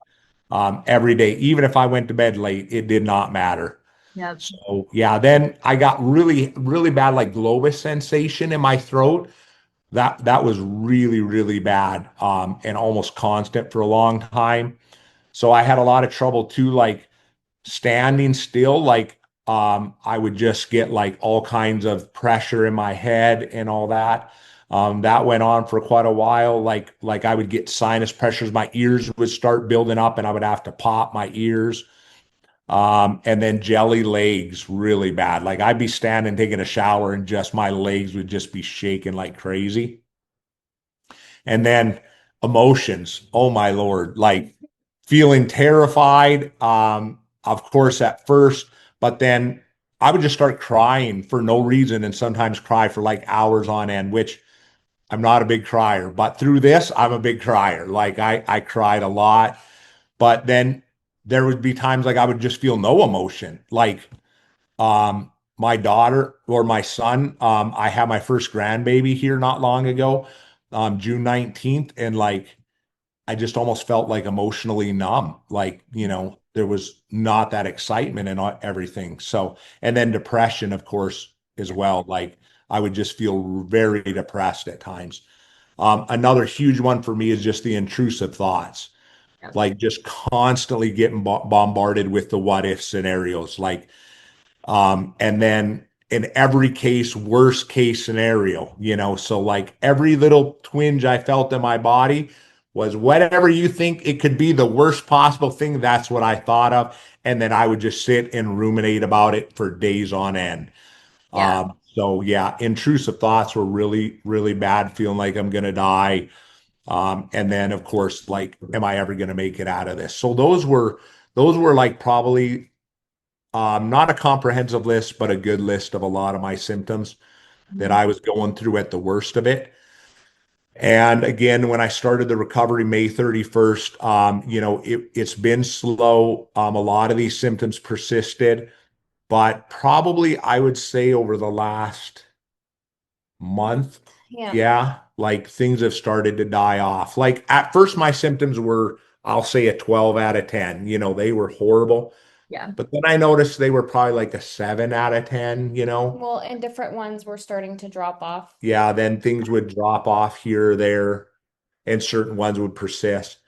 every day. Even if I went to bed late, it did not matter. Yep. So yeah, then I got really, really bad, like Globus sensation in my throat. That was really, really bad, and almost constant for a long time. So I had a lot of trouble too, like standing still. Like I would just get like all kinds of pressure in my head and all that. That went on for quite a while. Like I would get sinus pressures. My ears would start building up, and I would have to pop my ears. And then jelly legs really bad. Like I'd be standing taking a shower, and just my legs would just be shaking like crazy. And then emotions, oh my Lord, like feeling terrified, of course, at first, but then I would just start crying for no reason and sometimes cry for like hours on end, which I'm not a big crier, but through this, I'm a big crier. Like I cried a lot, but then there would be times like I would just feel no emotion. Like my daughter or my son, I had my first grandbaby here not long ago, June 19th, and like I just almost felt like emotionally numb. Like, there was not that excitement and everything. So, and then depression, of course, as Yeah. well. Like I would just feel very depressed at times. Another huge one for me is just the intrusive thoughts, Yep. like just constantly getting bombarded with the what if scenarios. Like, and then in every case, worst case scenario. So like every little twinge I felt in my body was whatever you think it could be the worst possible thing. That's what I thought of. And then I would just sit and ruminate about it for days on end. Yeah. So yeah, intrusive thoughts were really, really bad, feeling like I'm gonna die. And then of course, like, am I ever gonna make it out of this? So those were like probably not a comprehensive list, but a good list of a lot of my symptoms that Mhm. I was going through at the worst of it. And again, when I started the recovery May 31st, it's been slow. A lot of these symptoms persisted, but probably I would say over the last month, Yeah. yeah, like things have started to die off. Like at first, my symptoms were, I'll say, a 12 out of 10. They were horrible. Yeah. But then I noticed they were probably like a 7 out of 10. Well, and different ones were starting to drop off. Yeah, then things would drop off here or there, and certain ones would persist.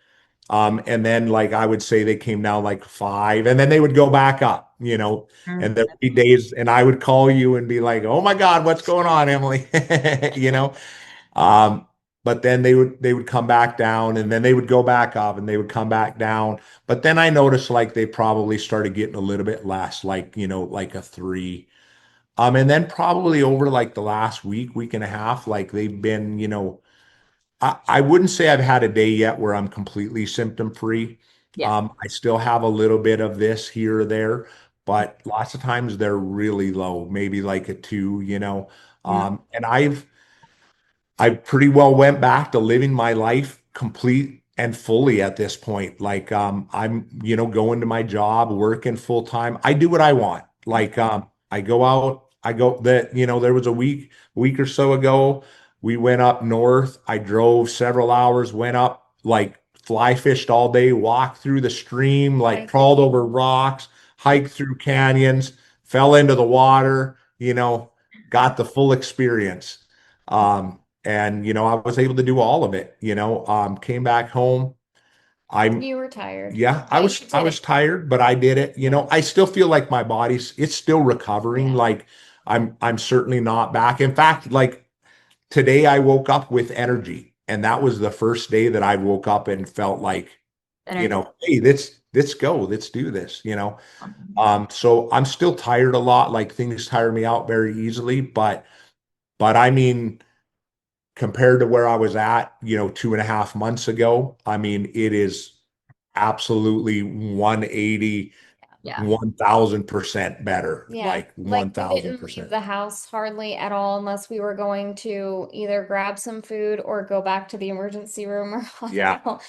And then like I would say they came down like 5, and then they would go back up. Mhm. And there would be days, and I would call you and be like, "Oh my God, what's going on, Emily?" You know. Um, but then they would come back down, and then they would go back up, and they would come back down. But then I noticed like they probably started getting a little bit less, like like a 3. And then probably over like the last week, week and a half, like they've been, I wouldn't say I've had a day yet where I'm completely symptom free. Yeah. I still have a little bit of this here or there, but lots of times they're really low, maybe like a two. Mm. And I pretty well went back to living my life complete and fully at this point. Like I'm, going to my job, working full time. I do what I want. Like I go out, there was a week or so ago, we went up north. I drove several hours, went up, like fly fished all day, walked through the stream, like Right. crawled over rocks, hiked through canyons, fell into the water, got the full experience. And I was able to do all of it. Came back home. I'm You were tired, Yeah, I but you was I did it. was tired, but I did it. I still feel like my body's it's still recovering. Yeah. Like I'm certainly not back. In fact, like today I woke up with energy, and that was the first day that I woke up and felt like, Energy. hey, let's go, let's do this. So I'm still tired a lot. Like things tire me out very easily, but I mean, compared to where I was at, 2.5 months ago, I mean, it is absolutely 180, Yeah. 1000% better, Yeah, like like we didn't leave 1000%. the house hardly at all unless we were going to either grab some food or go back to the emergency room or Yeah, hospital.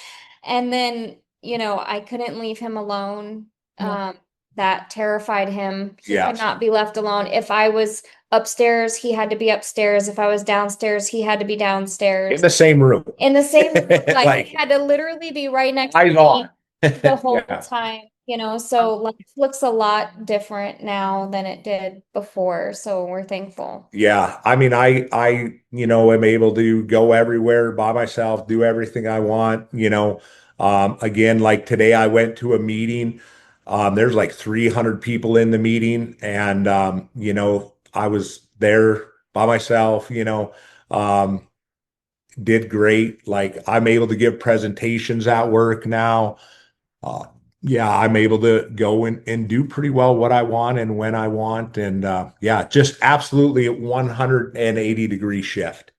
And then, I couldn't leave him alone. Yeah. That terrified him. He could yes. not be left alone. If I was upstairs, he had to be upstairs. If I was downstairs, he had to be In downstairs. the same room. In the same room, like he Like had to literally be right next to eyes me on. the whole Yeah. time, so life looks a lot different now than it did before. So we're thankful. Yeah, I mean, I am able to go everywhere by myself, do everything I want. Again, like today, I went to a meeting. There's like 300 people in the meeting, and I was there by myself. Um, did great. Like I'm able to give presentations at work now. uh, yeah, I'm able to go and do pretty well what I want and when I want. And yeah, just absolutely a 180-degree shift.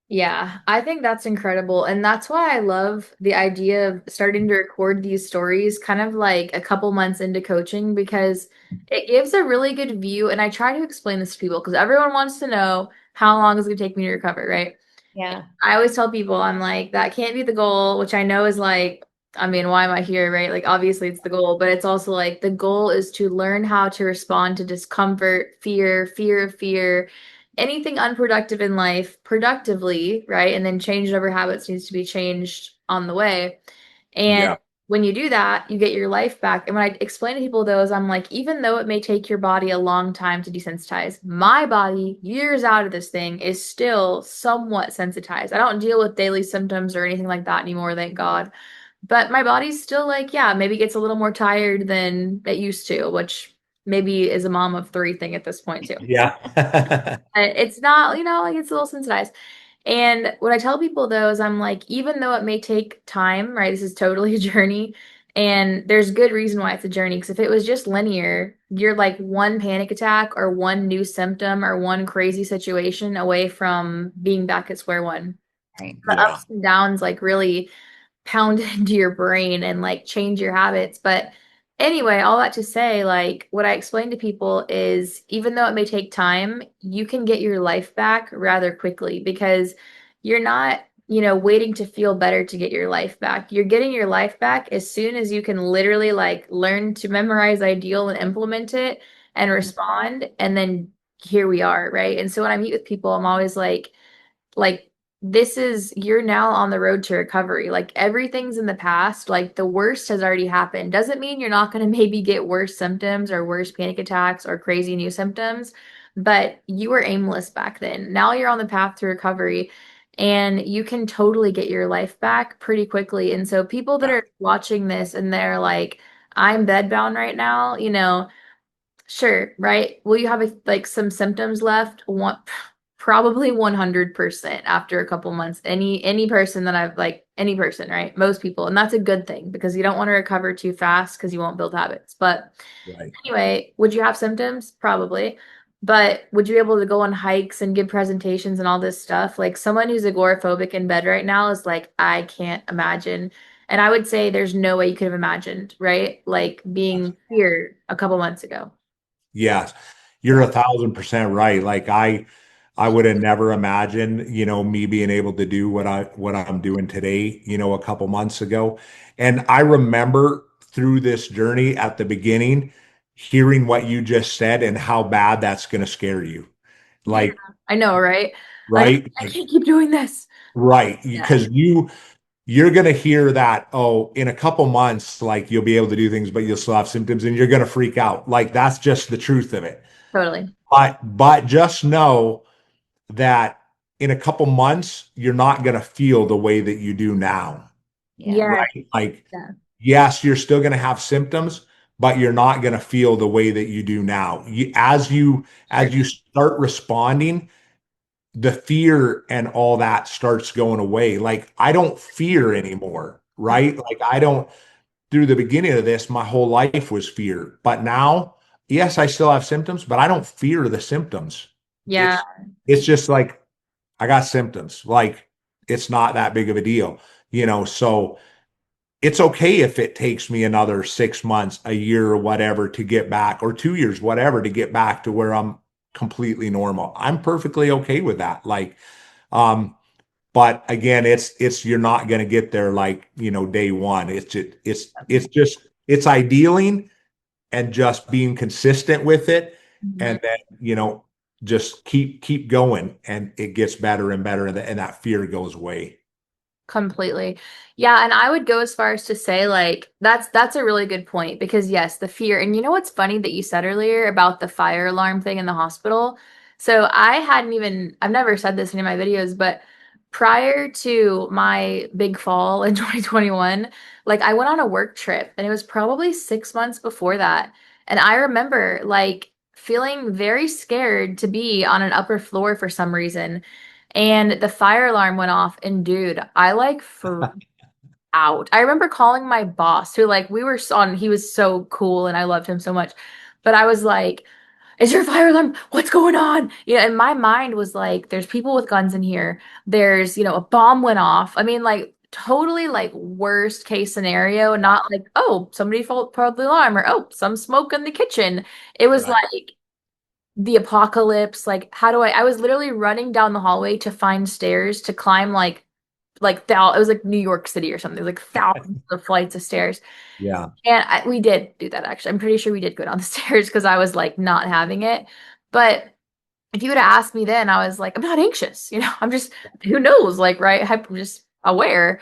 Yeah, I think that's incredible. And that's why I love the idea of starting to record these stories kind of like a couple months into coaching because it gives a really good view. And I try to explain this to people because everyone wants to know how long is it going to take me to recover, right? Yeah. I always tell people, I'm like, that can't be the goal, which I know is like, I mean, why am I here, right? Like, obviously it's the goal, but it's also like the goal is to learn how to respond to discomfort, fear of fear, anything unproductive in life productively, right? And then change over habits needs to be changed on the way. And Yeah, when you do that, you get your life back. And when I explain to people those, I'm like, even though it may take your body a long time to desensitize, my body, years out of this thing, is still somewhat sensitized. I don't deal with daily symptoms or anything like that anymore, thank God. But my body's still like, yeah, maybe gets a little more tired than it used to, which maybe is a mom of three thing at this point too. yeah. It's not, like it's a little sensitized. And what I tell people though is I'm like, even though it may take time, right? This is totally a journey. And there's good reason why it's a journey. Because if it was just linear, you're like one panic attack or one new symptom or one crazy situation away from being back at square one. Right. The Yeah, ups and downs like really pound into your brain and like change your habits. But anyway, all that to say, like what I explain to people is even though it may take time, you can get your life back rather quickly because you're not, waiting to feel better to get your life back. You're getting your life back as soon as you can literally like learn to memorize ideal and implement it and respond. And then here we are, right? And so when I meet with people, I'm always like this is you're now on the road to recovery. Like everything's in the past, like the worst has already happened. Doesn't mean you're not going to maybe get worse symptoms or worse panic attacks or crazy new symptoms, but you were aimless back then. Now you're on the path to recovery and you can totally get your life back pretty quickly. And so people that yeah, are watching this and they're like, I'm bedbound right now, sure, right? Will you have like some symptoms left? One, probably 100% after a couple months. Any person that I've like any person, right? Most people, and that's a good thing because you don't want to recover too fast because you won't build habits. But right. anyway, would you have symptoms? Probably. But would you be able to go on hikes and give presentations and all this stuff? Like someone who's agoraphobic in bed right now is like, I can't imagine. And I would say there's no way you could have imagined, right? Like being here a couple months ago. Yes, you're Yeah, 1,000% right. Like I would have never imagined, me being able to do what I'm doing today, a couple months ago. And I remember through this journey at the beginning, hearing what you just said and how bad that's going to scare you. yeah, Like, I know, right? Like right? I Like, can't keep doing this. right. Yeah, Because you're going to hear that, oh, in a couple months, like you'll be able to do things, but you'll still have symptoms and you're going to freak out. Like that's just the truth of it. totally. But just know that in a couple months, you're not going to feel the way that you do now, Yeah. Yeah, right? Like, yeah, yes, you're still going to have symptoms, but you're not going to feel the way that you do now. sure. As you start responding, the fear and all that starts going away. Like I don't fear anymore, right? Like I don't through the beginning of this, my whole life was fear. But now, yes, I still have symptoms, but I don't fear the symptoms. Yeah, It's just like I got symptoms. Like it's not that big of a deal, so it's okay if it takes me another 6 months, a year, or whatever to get back, or 2 years, whatever, to get back to where I'm completely normal. I'm perfectly okay with that. Like, but again, it's you're not going to get there like, day one. It's idealing and just being consistent with it. Mhm. And then, just keep going and it gets better and better and that fear goes away. Completely. Yeah, and I would go as far as to say like that's a really good point because yes, the fear. And you know what's funny that you said earlier about the fire alarm thing in the hospital? So I've never said this in any of my videos, but prior to my big fall in 2021, like I went on a work trip and it was probably 6 months before that. And I remember like feeling very scared to be on an upper floor for some reason. And the fire alarm went off, and dude, I like freaked out. I remember calling my boss, who like we were on, he was so cool and I loved him so much. But I was like, is your fire alarm? What's going on? And my mind was like, there's people with guns in here. There's, a bomb went off. I mean, like totally like worst case scenario, not like, oh, somebody pulled the alarm or oh, some smoke in the kitchen. It was Right. like the apocalypse. Like, how do I was literally running down the hallway to find stairs to climb it was like New York City or something. It was like thousands of flights of stairs. Yeah. And we did do that actually. I'm pretty sure we did go down the stairs because I was like not having it. But if you would have asked me then, I was like, I'm not anxious. I'm just, who knows? Like, right? I'm just aware.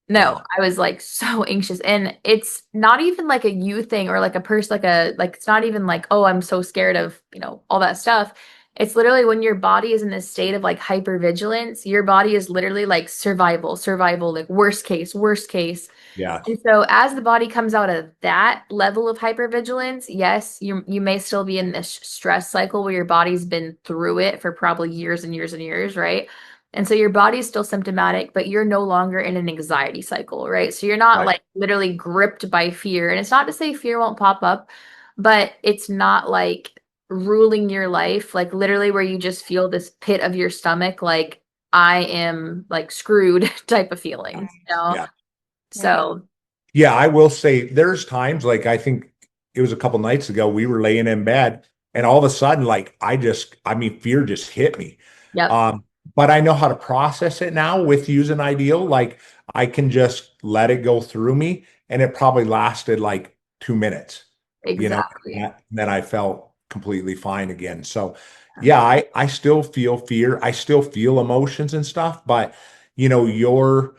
No, Yeah. I was like so anxious. And it's not even like a you thing or like a person, like it's not even like, oh, I'm so scared of, all that stuff. It's literally when your body is in this state of like hypervigilance, your body is literally like survival, survival, like worst case, worst case. Yeah. And so as the body comes out of that level of hypervigilance, yes, you may still be in this stress cycle where your body's been through it for probably years and years and years, right? And so your body's still symptomatic, but you're no longer in an anxiety cycle, right? So you're not Right. like literally gripped by fear. And it's not to say fear won't pop up, but it's not like ruling your life, like literally where you just feel this pit of your stomach, like I am like screwed type of feelings. Yeah. Right. So Yeah, I will say there's times like I think it was a couple nights ago we were laying in bed and all of a sudden like I mean fear just hit me. yep, Um but I know how to process it now with using ideal like I can just let it go through me and it probably lasted like 2 minutes. exactly. And then I felt completely fine again. So yeah, I still feel fear. I still feel emotions and stuff, but you know, your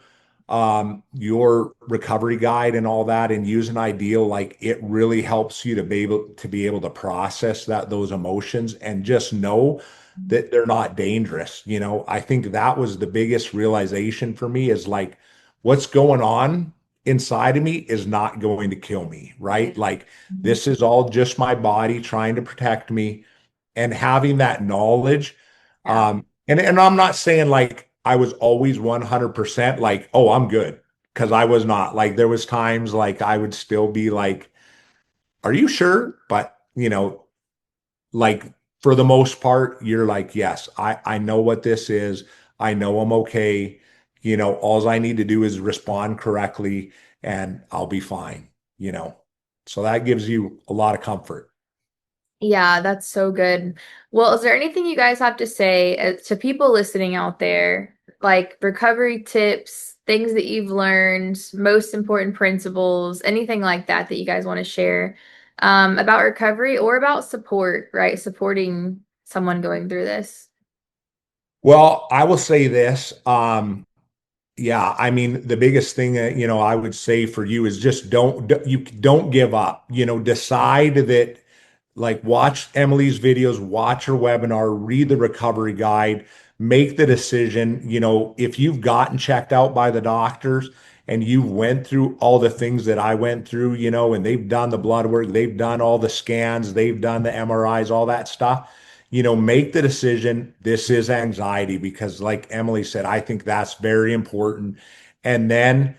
recovery guide and all that and use an ideal like it really helps you to be able to process those emotions and just know that they're not dangerous. I think that was the biggest realization for me is like what's going on inside of me is not going to kill me, right? Like Mhm. this is all just my body trying to protect me and having that knowledge. Yeah, And I'm not saying like I was always 100% like, oh, I'm good. Because I was not. Like there was times like I would still be like, are you sure? But like for the most part, you're like, yes, I know what this is. I know I'm okay. All I need to do is respond correctly and I'll be fine, you know. So that gives you a lot of comfort. Yeah, that's so good. Well, is there anything you guys have to say to people listening out there, like recovery tips, things that you've learned, most important principles, anything like that that you guys want to share about recovery or about support, right? Supporting someone going through this. Well, I will say this. Yeah, I mean, the biggest thing that, I would say for you is just you don't give up. Decide that, like, watch Emily's videos, watch her webinar, read the recovery guide, make the decision. If you've gotten checked out by the doctors and you went through all the things that I went through, and they've done the blood work, they've done all the scans, they've done the MRIs, all that stuff, make the decision. This is anxiety because, like Emily said, I think that's very important. And then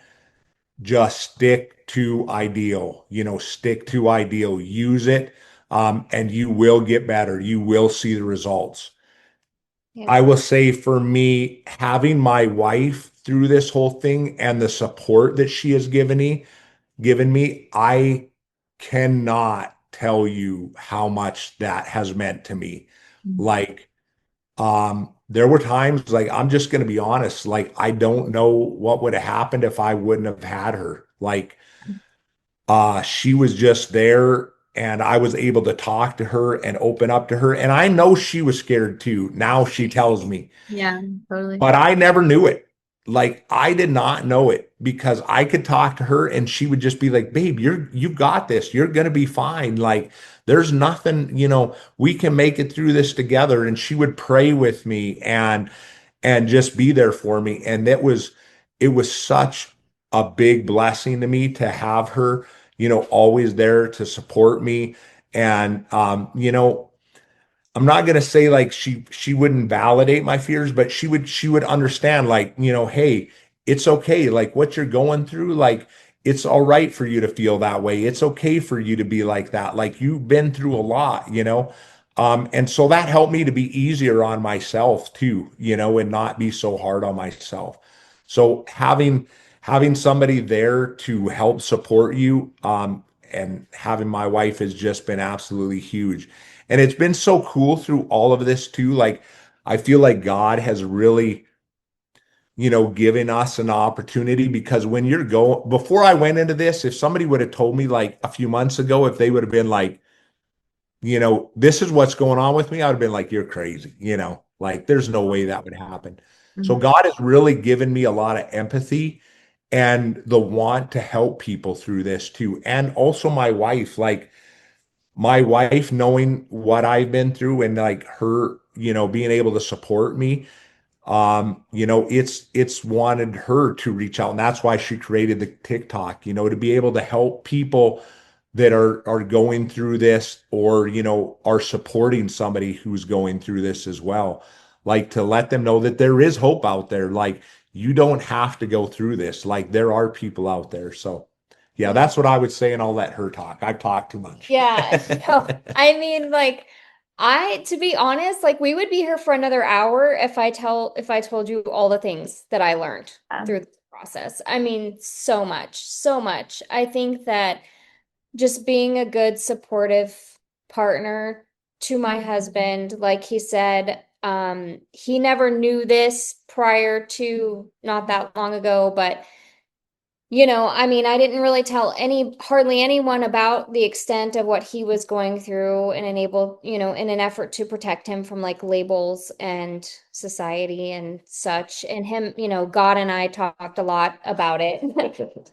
just stick to ideal, stick to ideal, use it, and you will get better. You will see the results. Yeah. I will say for me, having my wife through this whole thing and the support that she has given me, I cannot tell you how much that has meant to me. Like, there were times, like, I'm just going to be honest, like, I don't know what would have happened if I wouldn't have had her. Like, she was just there and I was able to talk to her and open up to her. And I know she was scared too. Now she tells me, Yeah, totally. but I never knew it. Like, I did not know it because I could talk to her and she would just be like, "Babe, you got this. You're gonna be fine. Like, there's nothing, we can make it through this together." And she would pray with me and just be there for me. And it was such a big blessing to me to have her, always there to support me. And I'm not going to say like she wouldn't validate my fears, but she would understand, like, hey, it's okay. Like, what you're going through, like, it's all right for you to feel that way. It's okay for you to be like that. Like, you've been through a lot. And so that helped me to be easier on myself too, and not be so hard on myself. So having somebody there to help support you, and having my wife has just been absolutely huge. And it's been so cool through all of this too. Like, I feel like God has really, given us an opportunity because when you're going, before I went into this, if somebody would have told me like a few months ago, if they would have been like, this is what's going on with me, I would have been like, you're crazy, like, there's no way that would happen. So Mhm. God has really given me a lot of empathy and the want to help people through this too. And also my wife knowing what I've been through and like her, being able to support me, it's wanted her to reach out. And that's why she created the TikTok, to be able to help people that are going through this or, are supporting somebody who's going through this as well. Like, to let them know that there is hope out there. Like, you don't have to go through this. Like, there are people out there. So yeah, Yeah. that's what I would say, and I'll let her talk. I've talked too much. Yeah. No, I mean, like, to be honest, like, we would be here for another hour if I told you all the things that I learned Yeah. through this process. I mean, so much, so much. I think that just being a good supportive partner to my husband, like he said, he never knew this prior to not that long ago, but I mean, I didn't really tell hardly anyone about the extent of what he was going through and in an effort to protect him from like labels and society and such. And him, God and I talked a lot about it.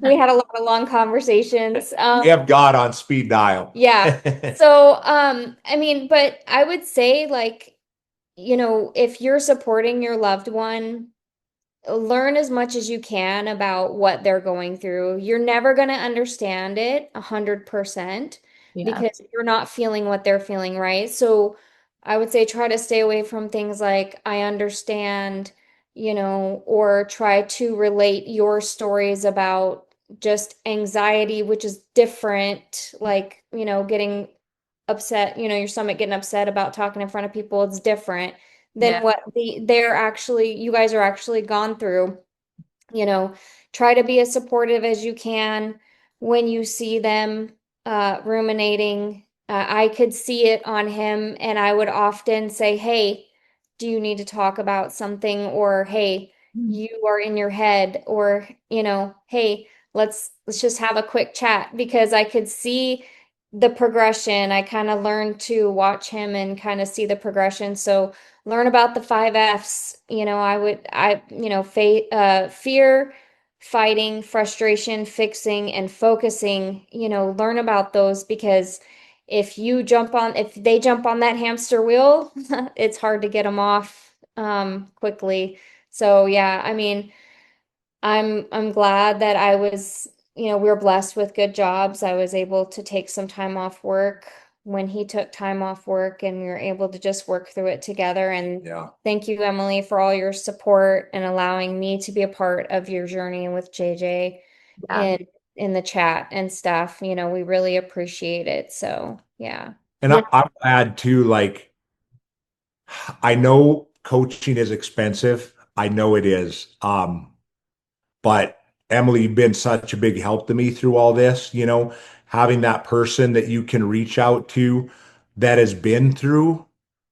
We had a lot of long conversations. We have God on speed dial. Yeah. So, I mean, but I would say, like, if you're supporting your loved one, learn as much as you can about what they're going through. You're never going to understand it 100% Yeah. because you're not feeling what they're feeling, right? So I would say try to stay away from things like I understand, or try to relate your stories about just anxiety, which is different, like, getting upset, your stomach getting upset about talking in front of people, it's different than Yeah. what you guys are actually gone through. you know, Try to be as supportive as you can when you see them ruminating. I could see it on him, and I would often say, "Hey, do you need to talk about something?" Or, "Hey, you are in your head," or, "Hey, let's just have a quick chat," because I could see the progression. I kind of learned to watch him and kind of see the progression. So learn about the 5 F's. Fear, fighting, frustration, fixing, and focusing. Learn about those, because if they jump on that hamster wheel, it's hard to get them off quickly. So yeah, I mean, I'm glad that we were blessed with good jobs. I was able to take some time off work when he took time off work, and we were able to just work through it together. And Yeah. thank you, Emily, for all your support and allowing me to be a part of your journey with JJ Yeah. in the chat and stuff. We really appreciate it. So, yeah. And I'll add too, like, I know coaching is expensive. I know it is. But Emily, you've been such a big help to me through all this, having that person that you can reach out to that has been through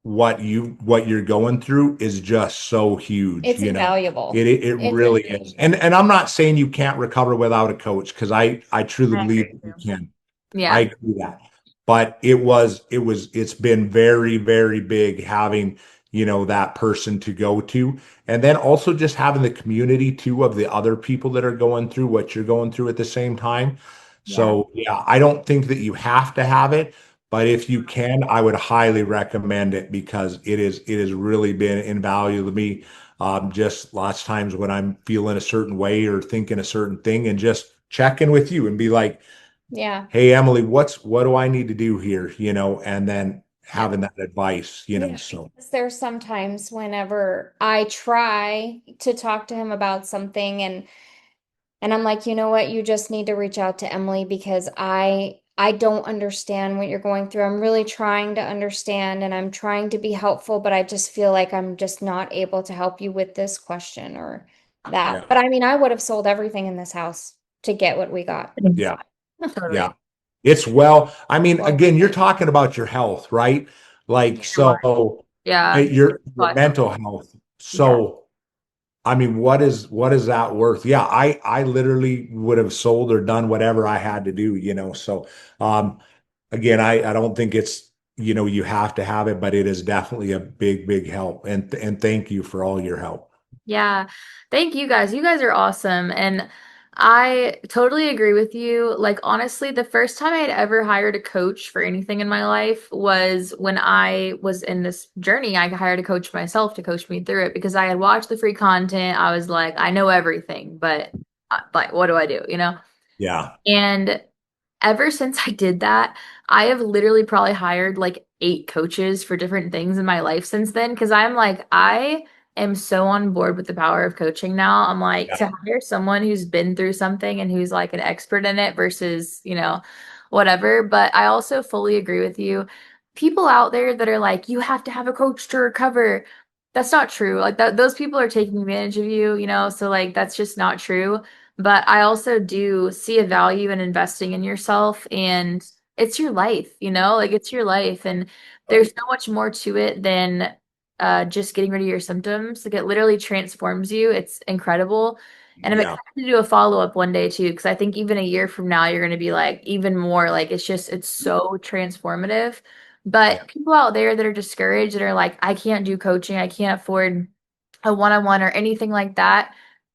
what you're going through is just so huge, It's It invaluable. it, it It's really is. And I'm not saying you can't recover without a coach, because I truly I believe agree you too. can. I Yeah. agree that. But it's been very, very big having, that person to go to. And then also just having the community too of the other people that are going through what you're going through at the same time. Yeah. So yeah, I don't think that you have to have it, but if you can, I would highly recommend it, because it has really been invaluable to me. Just lots of times when I'm feeling a certain way or thinking a certain thing, and just checking with you and be like, Yeah. "Hey Emily, what do I need to do here?" And then Yeah. having that advice, Yeah, so because there's sometimes whenever I try to talk to him about something, and I'm like, you know what, you just need to reach out to Emily, because I don't understand what you're going through. I'm really trying to understand, and I'm trying to be helpful, but I just feel like I'm just not able to help you with this question or that. yeah, But I mean, I would have sold everything in this house to get what we got. yeah, Totally. yeah. I mean, Well, again, you're talking about your health, right? Like, yeah. so Yeah. your mental health. Yeah. So, I mean, what is that worth? Yeah, I literally would have sold or done whatever I had to do, So, again, I don't think it's, you have to have it, but it is definitely a big, big help. And thank you for all your help. Yeah. Thank you guys. You guys are awesome. And I totally agree with you. Like, honestly, the first time I had ever hired a coach for anything in my life was when I was in this journey. I hired a coach myself to coach me through it because I had watched the free content. I was like, I know everything, but like, what do I do? Yeah, And ever since I did that, I have literally probably hired like 8 coaches for different things in my life since then. Cause I'm like, I am so on board with the power of coaching now. I'm like, yeah, to hire someone who's been through something and who's like an expert in it versus, whatever. But I also fully agree with you. People out there that are like, you have to have a coach to recover. That's not true. Like those people are taking advantage of you, so like that's just not true. But I also do see a value in investing in yourself, and it's your life, like it's your life. And there's right. so much more to it than just getting rid of your symptoms. Like it literally transforms you. It's incredible. And I'm Yeah, excited to do a follow-up one day too, because I think even a year from now, you're going to be like even more like it's so transformative. yeah, But people out there that are discouraged, that are like, I can't do coaching, I can't afford a one-on-one or anything like that,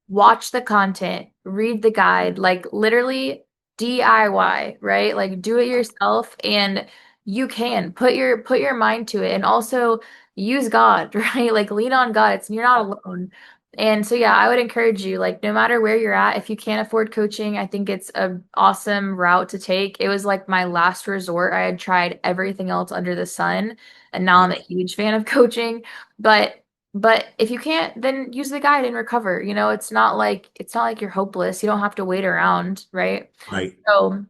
watch the content, read the guide, like literally DIY, right? Like do it yourself, and you can put your mind to it, and also use God, right? Like lean on God. You're not alone. And so yeah, I would encourage you, like no matter where you're at, if you can't afford coaching, I think it's an awesome route to take. It was like my last resort. I had tried everything else under the sun, and now I'm a yeah, huge fan of coaching. But if you can't, then use the guide and recover. It's not like you're hopeless. You don't have to wait around, right? right. So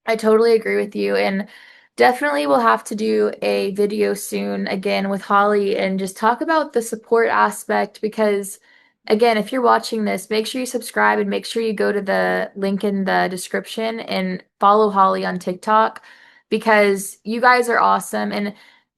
I totally agree with you. And Definitely we'll have to do a video soon again with Holly and just talk about the support aspect because again, if you're watching this, make sure you subscribe and make sure you go to the link in the description and follow Holly on TikTok because you guys are awesome and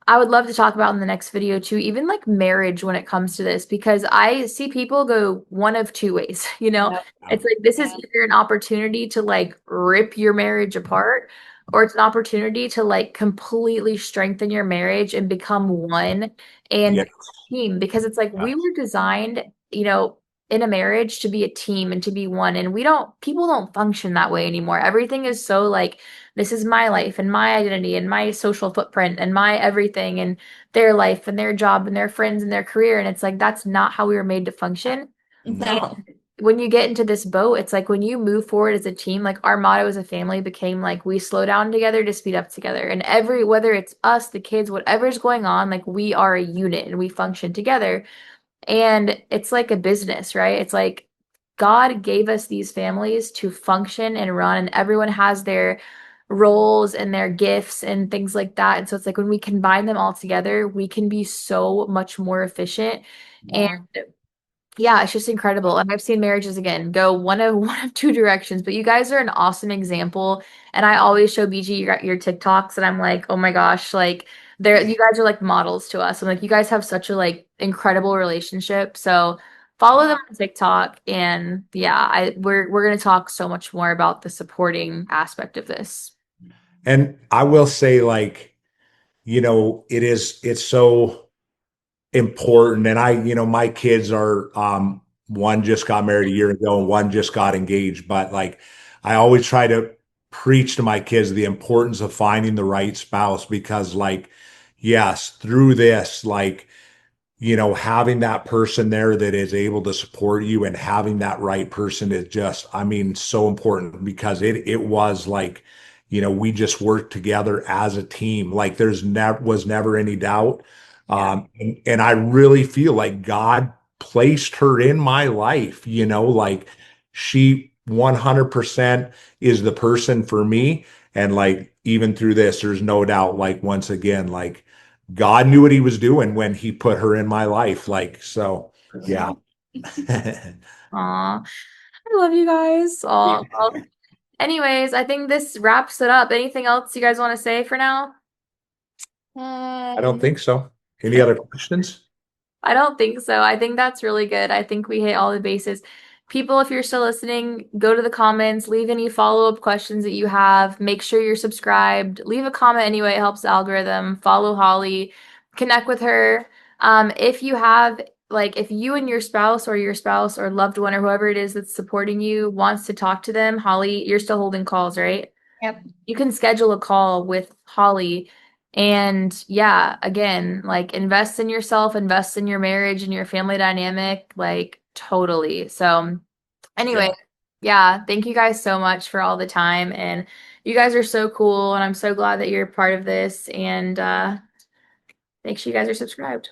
I would love to talk about in the next video too, even like marriage when it comes to this because I see people go one of two ways, you know? Yep. It's like this is Yeah. either an opportunity to like rip your marriage apart or it's an opportunity to like completely strengthen your marriage and become one and Yeah. be a team because it's like we were designed, in a marriage to be a team and to be one and people don't function that way anymore. Everything is so like this is my life and my identity and my social footprint and my everything and their life and their job and their friends and their career and it's like that's not how we were made to function. No. When you get into this boat, it's like when you move forward as a team, like our motto as a family became like we slow down together to speed up together. And whether it's us, the kids, whatever's going on, like we are a unit and we function together. And it's like a business, right? It's like God gave us these families to function and run, and everyone has their roles and their gifts and things like that. And so it's like when we combine them all together, we can be so much more efficient. And Yeah. yeah, it's just incredible. And I've seen marriages again go one of one of two directions, but you guys are an awesome example. And I always show BG your TikToks and I'm like, "Oh my gosh, like you guys are like models to us." I'm like, "You guys have such a like incredible relationship." So, follow them on TikTok and yeah, we're going to talk so much more about the supporting aspect of this. And I will say, like, it's so important. And my kids are, one just got married a year ago and one just got engaged. But like, I always try to preach to my kids the importance of finding the right spouse because, like, yes, through this, like, having that person there that is able to support you and having that right person is just, I mean, so important because it was like, we just worked together as a team. Like was never any doubt. Yeah. And I really feel like God placed her in my life, like she 100% is the person for me. And like, even through this, there's no doubt, like, once again, like, God knew what he was doing when he put her in my life. Like, so yeah. Aw, I love you guys. Aw, well, anyways, I think this wraps it up. Anything else you guys want to say for now? I don't Um, think so. Any other questions? I don't think so. I think that's really good. I think we hit all the bases. People, if you're still listening, go to the comments, leave any follow-up questions that you have. Make sure you're subscribed. Leave a comment anyway, it helps the algorithm. Follow Holly, connect with her. If you have, like, if you and your spouse or loved one or whoever it is that's supporting you wants to talk to them, Holly, you're still holding calls, right? yep. You can schedule a call with Holly. And yeah, again, like invest in yourself, invest in your marriage and your family dynamic, like totally. So, Yeah. anyway, yeah, thank you guys so much for all the time. And you guys are so cool. And I'm so glad that you're part of this. And make sure you guys are subscribed.